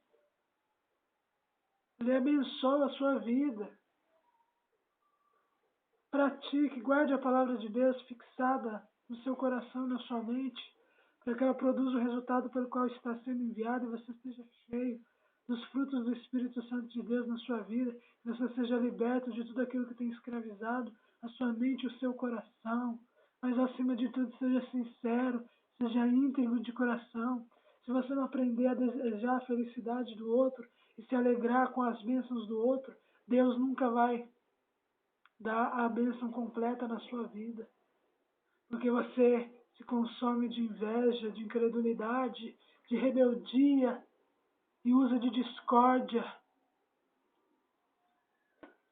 Ele abençoa a sua vida. Pratique, guarde a palavra de Deus fixada no seu coração e na sua mente, para que ela produza o resultado pelo qual está sendo enviada e você esteja cheio dos frutos do Espírito Santo de Deus na sua vida, que você seja liberto de tudo aquilo que tem escravizado a sua mente e o seu coração. Mas acima de tudo, seja sincero, seja íntegro de coração. Se você não aprender a desejar a felicidade do outro e se alegrar com as bênçãos do outro, Deus nunca vai dar a bênção completa na sua vida. Porque você se consome de inveja, de incredulidade, de rebeldia e usa de discórdia,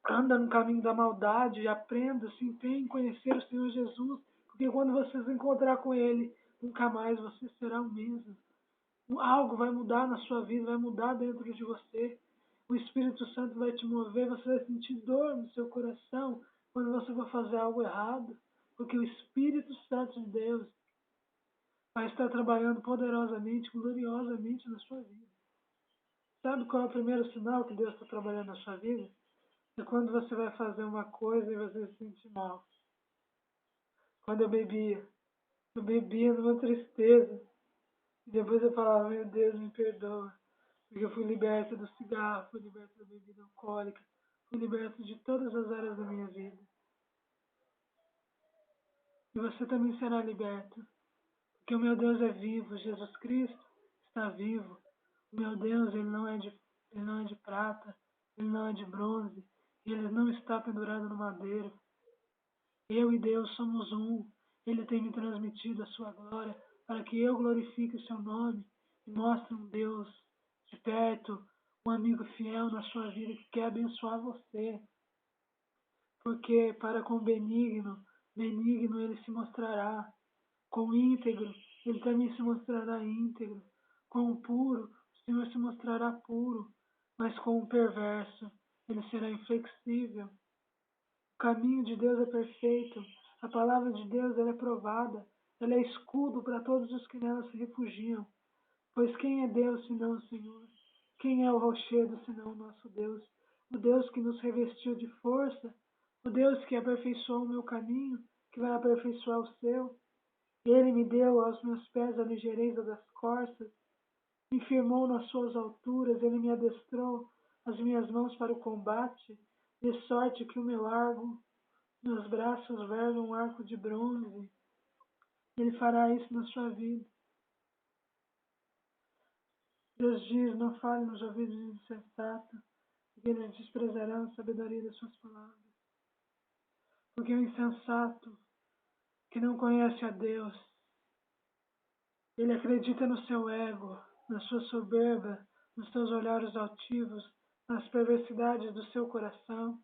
anda no caminho da maldade, aprenda, se empenhe em conhecer o Senhor Jesus, porque quando você se encontrar com Ele, nunca mais você será o mesmo. Algo vai mudar na sua vida, vai mudar dentro de você. O Espírito Santo vai te mover, você vai sentir dor no seu coração quando você for fazer algo errado, porque o Espírito Santo de Deus vai estar trabalhando poderosamente, gloriosamente na sua vida. Sabe qual é o primeiro sinal que Deus está trabalhando na sua vida? É quando você vai fazer uma coisa e você se sente mal. Quando eu bebia numa tristeza. E depois eu falava, meu Deus, me perdoa. Porque eu fui liberta do cigarro, fui liberta da bebida alcoólica, fui liberta de todas as áreas da minha vida. E você também será liberto. Porque o meu Deus é vivo, Jesus Cristo está vivo. O meu Deus, ele não é de prata, ele não é de bronze, ele não está pendurado no madeiro. Eu e Deus somos um. Ele tem me transmitido a sua glória para que eu glorifique o seu nome e mostre um Deus de perto, um amigo fiel na sua vida que quer abençoar você. Porque para com o benigno, benigno ele se mostrará. Com o íntegro, ele também se mostrará íntegro. Com o puro, o Senhor se mostrará puro. Mas com o perverso, ele será inflexível. O caminho de Deus é perfeito. A palavra de Deus ela é provada. Ela é escudo para todos os que nela se refugiam. Pois quem é Deus senão o Senhor? Quem é o rochedo senão o nosso Deus? O Deus que nos revestiu de força, o Deus que aperfeiçoou o meu caminho, que vai aperfeiçoar o seu. Ele me deu aos meus pés a ligeireza das corças, me firmou nas suas alturas, ele me adestrou as minhas mãos para o combate, de sorte que o meu arco, meus braços vergam um arco de bronze. Ele fará isso na sua vida. Deus diz, não fale nos ouvidos do insensato, porque eles desprezarão a sabedoria das suas palavras. Porque o insensato, que não conhece a Deus, ele acredita no seu ego, na sua soberba, nos seus olhares altivos, nas perversidades do seu coração,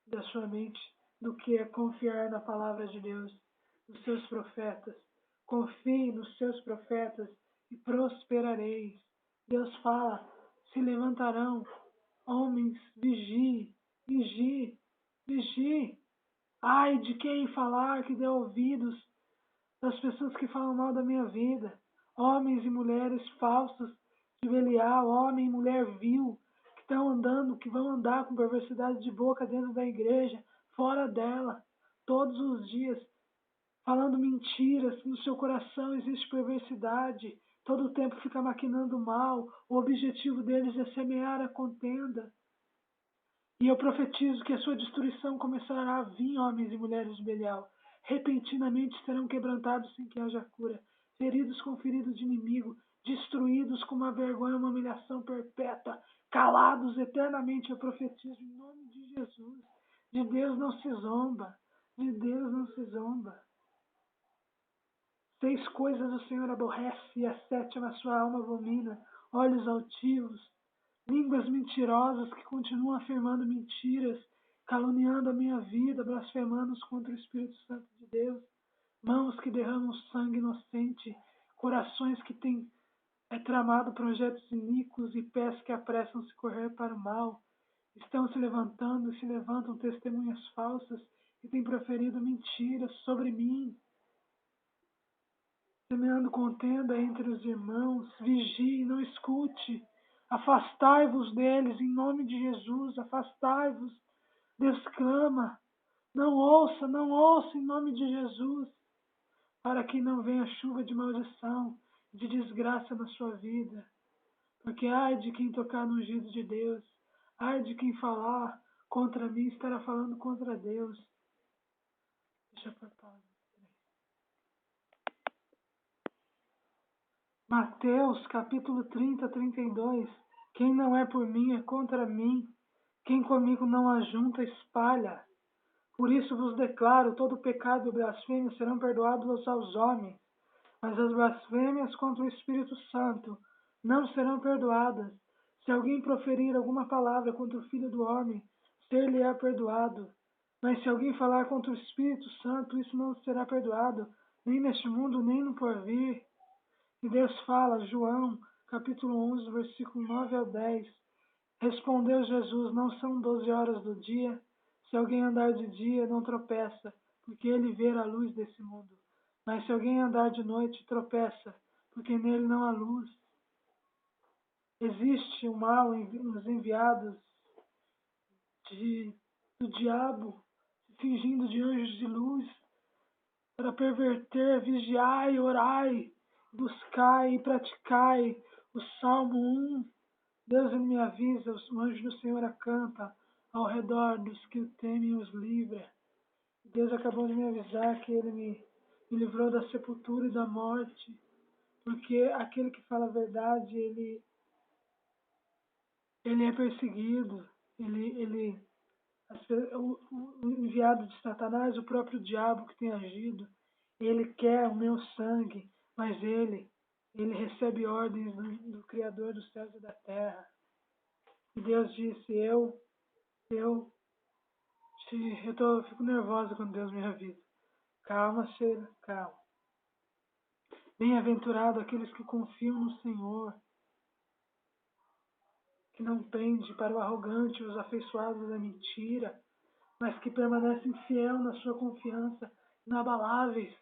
da sua mente, do que é confiar na palavra de Deus, nos seus profetas. Confie nos seus profetas e prosperareis. Deus fala, se levantarão homens, vigie, vigie, vigie. Ai de quem falar que dê ouvidos das pessoas que falam mal da minha vida. Homens e mulheres falsos de Belial, homem e mulher vil, que estão andando, que vão andar com perversidade de boca dentro da igreja, fora dela, todos os dias, falando mentiras, no seu coração existe perversidade, todo o tempo fica maquinando mal, o objetivo deles é semear a contenda. E eu profetizo que a sua destruição começará a vir, homens e mulheres de Belial. Repentinamente serão quebrantados sem que haja cura, feridos com feridas de inimigo, destruídos com uma vergonha, uma humilhação perpétua, calados eternamente. Eu profetizo em nome de Jesus. De Deus não se zomba, de Deus não se zomba. 6 coisas o Senhor aborrece e a 7ª sua alma abomina: olhos altivos, línguas mentirosas que continuam afirmando mentiras, caluniando a minha vida, blasfemando contra o Espírito Santo de Deus, mãos que derramam sangue inocente, corações que têm tramado projetos iníquos e pés que apressam-se correr para o mal. Estão se levantando e se levantam testemunhas falsas e têm proferido mentiras sobre mim, semeando contenda entre os irmãos. Vigie, não escute. Afastai-vos deles em nome de Jesus. Afastai-vos. Deus clama. Não ouça, não ouça em nome de Jesus. Para que não venha chuva de maldição, de desgraça na sua vida. Porque ai de quem tocar no ungido de Deus. Ai de quem falar contra mim, estará falando contra Deus. Deixa eu pôr pausa. Mateus capítulo 30, 32. Quem não é por mim é contra mim. Quem comigo não ajunta, espalha. Por isso vos declaro, todo pecado e blasfêmia serão perdoados aos homens, mas as blasfêmias contra o Espírito Santo não serão perdoadas. Se alguém proferir alguma palavra contra o Filho do Homem, ser-lhe-á perdoado. Mas se alguém falar contra o Espírito Santo, isso não será perdoado, nem neste mundo, nem no porvir. E Deus fala, João, capítulo 11, versículo 9 ao 10. Respondeu Jesus, não são 12 horas do dia? Se alguém andar de dia, não tropeça, porque ele vê a luz desse mundo. Mas se alguém andar de noite, tropeça, porque nele não há luz. Existe o mal nos enviados do diabo, fingindo de anjos de luz, para perverter, vigiai, orai, buscai e praticai. O Salmo 1, Deus ele me avisa, os anjos do Senhor acampa ao redor dos que o temem e os livra. Deus acabou de me avisar que ele me livrou da sepultura e da morte, porque aquele que fala a verdade, ele é perseguido, o enviado de Satanás, o próprio diabo que tem agido, ele quer o meu sangue, mas ele recebe ordens do Criador dos céus e da terra. E Deus disse, fico nervosa quando Deus me avisa. Calma, Sheila, calma. Bem-aventurado aqueles que confiam no Senhor, que não pende para o arrogante e os afeiçoados da mentira, mas que permanecem fiel na sua confiança, inabaláveis,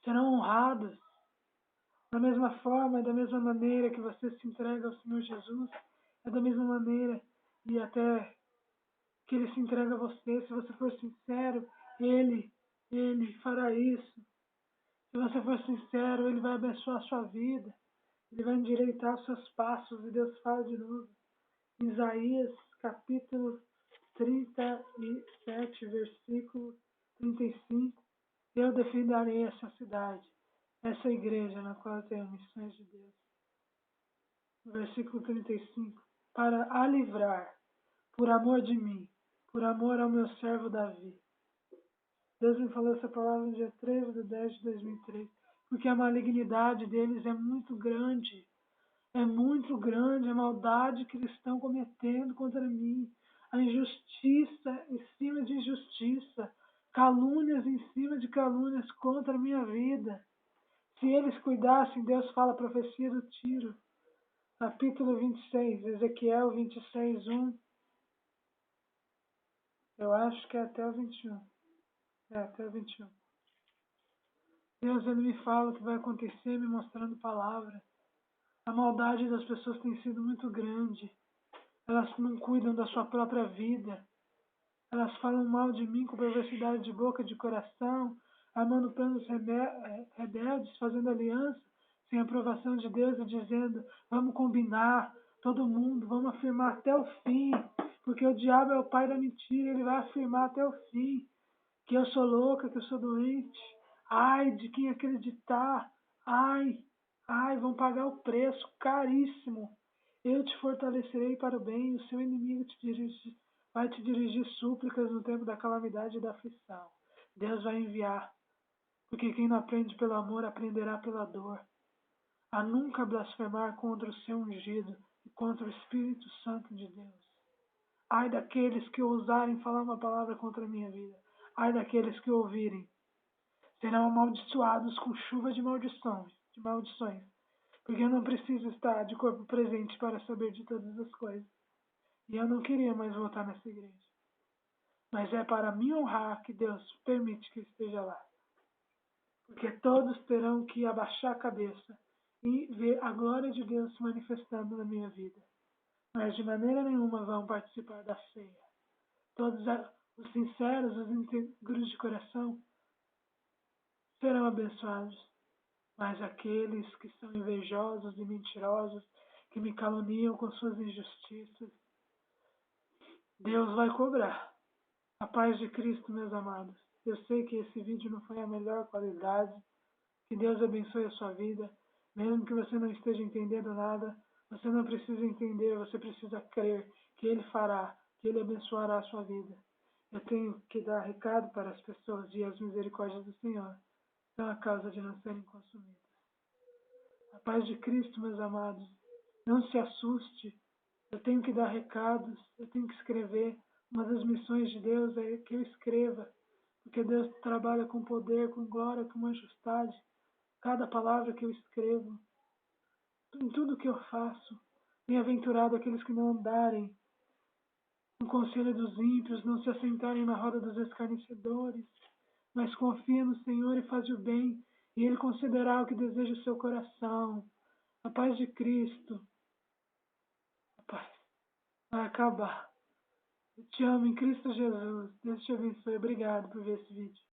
serão honrados. Da mesma forma e da mesma maneira que você se entrega ao Senhor Jesus, é da mesma maneira e até que Ele se entrega a você. Se você for sincero, Ele fará isso. Se você for sincero, Ele vai abençoar a sua vida. Ele vai endireitar os seus passos. E Deus fala de novo. Isaías, capítulo 37, versículo 35. Eu defenderei essa cidade, essa igreja na qual eu tenho missões de Deus. Versículo 35. Para a livrar, por amor de mim, por amor ao meu servo Davi. Deus me falou essa palavra no dia 13 de 10 de 2003. Porque a malignidade deles é muito grande. É muito grande a maldade que eles estão cometendo contra mim. A injustiça em cima de injustiça. Calúnias em cima de calúnias contra a minha vida. Se eles cuidassem, Deus fala a profecia do Tiro. Capítulo 26, Ezequiel 26, 1. Eu acho que é até o 21. É, até o 21. Deus, ele me fala o que vai acontecer, me mostrando palavra. A maldade das pessoas tem sido muito grande. Elas não cuidam da sua própria vida. Elas falam mal de mim com perversidade de boca e de coração, armando planos rebeldes, fazendo aliança sem aprovação de Deus e dizendo, vamos combinar, todo mundo, vamos afirmar até o fim, porque o diabo é o pai da mentira, ele vai afirmar até o fim que eu sou louca, que eu sou doente. Ai, de quem acreditar. Ai, ai, vão pagar o preço caríssimo. Eu te fortalecerei para o bem, o seu inimigo vai te dirigir súplicas no tempo da calamidade e da aflição. Deus vai enviar, porque quem não aprende pelo amor aprenderá pela dor. A nunca blasfemar contra o seu ungido e contra o Espírito Santo de Deus. Ai daqueles que ousarem falar uma palavra contra a minha vida. Ai daqueles que ouvirem. Serão amaldiçoados com chuva de maldições, porque eu não preciso estar de corpo presente para saber de todas as coisas. E eu não queria mais voltar nessa igreja. Mas é para me honrar que Deus permite que eu esteja lá. Porque todos terão que abaixar a cabeça e ver a glória de Deus se manifestando na minha vida. Mas de maneira nenhuma vão participar da ceia. Todos os sinceros, os íntegros de coração, serão abençoados. Mas aqueles que são invejosos e mentirosos, que me caluniam com suas injustiças, Deus vai cobrar. A paz de Cristo, meus amados. Eu sei que esse vídeo não foi a melhor qualidade. Que Deus abençoe a sua vida. Mesmo que você não esteja entendendo nada, você não precisa entender, você precisa crer que Ele fará, que Ele abençoará a sua vida. Eu tenho que dar recado para as pessoas e as misericórdias do Senhor são a causa de não serem consumidas. A paz de Cristo, meus amados. Não se assuste. Eu tenho que dar recados, eu tenho que escrever. Uma das missões de Deus é que eu escreva, porque Deus trabalha com poder, com glória, com majestade. Cada palavra que eu escrevo, em tudo que eu faço, bem-aventurado aqueles que não andarem no conselho dos ímpios, não se assentarem na roda dos escarnecedores, mas confia no Senhor e faz o bem, e Ele concederá o que deseja o seu coração. A paz de Cristo, a paz, vai acabar. Eu te amo em Cristo Jesus. Deus te abençoe. Obrigado por ver esse vídeo.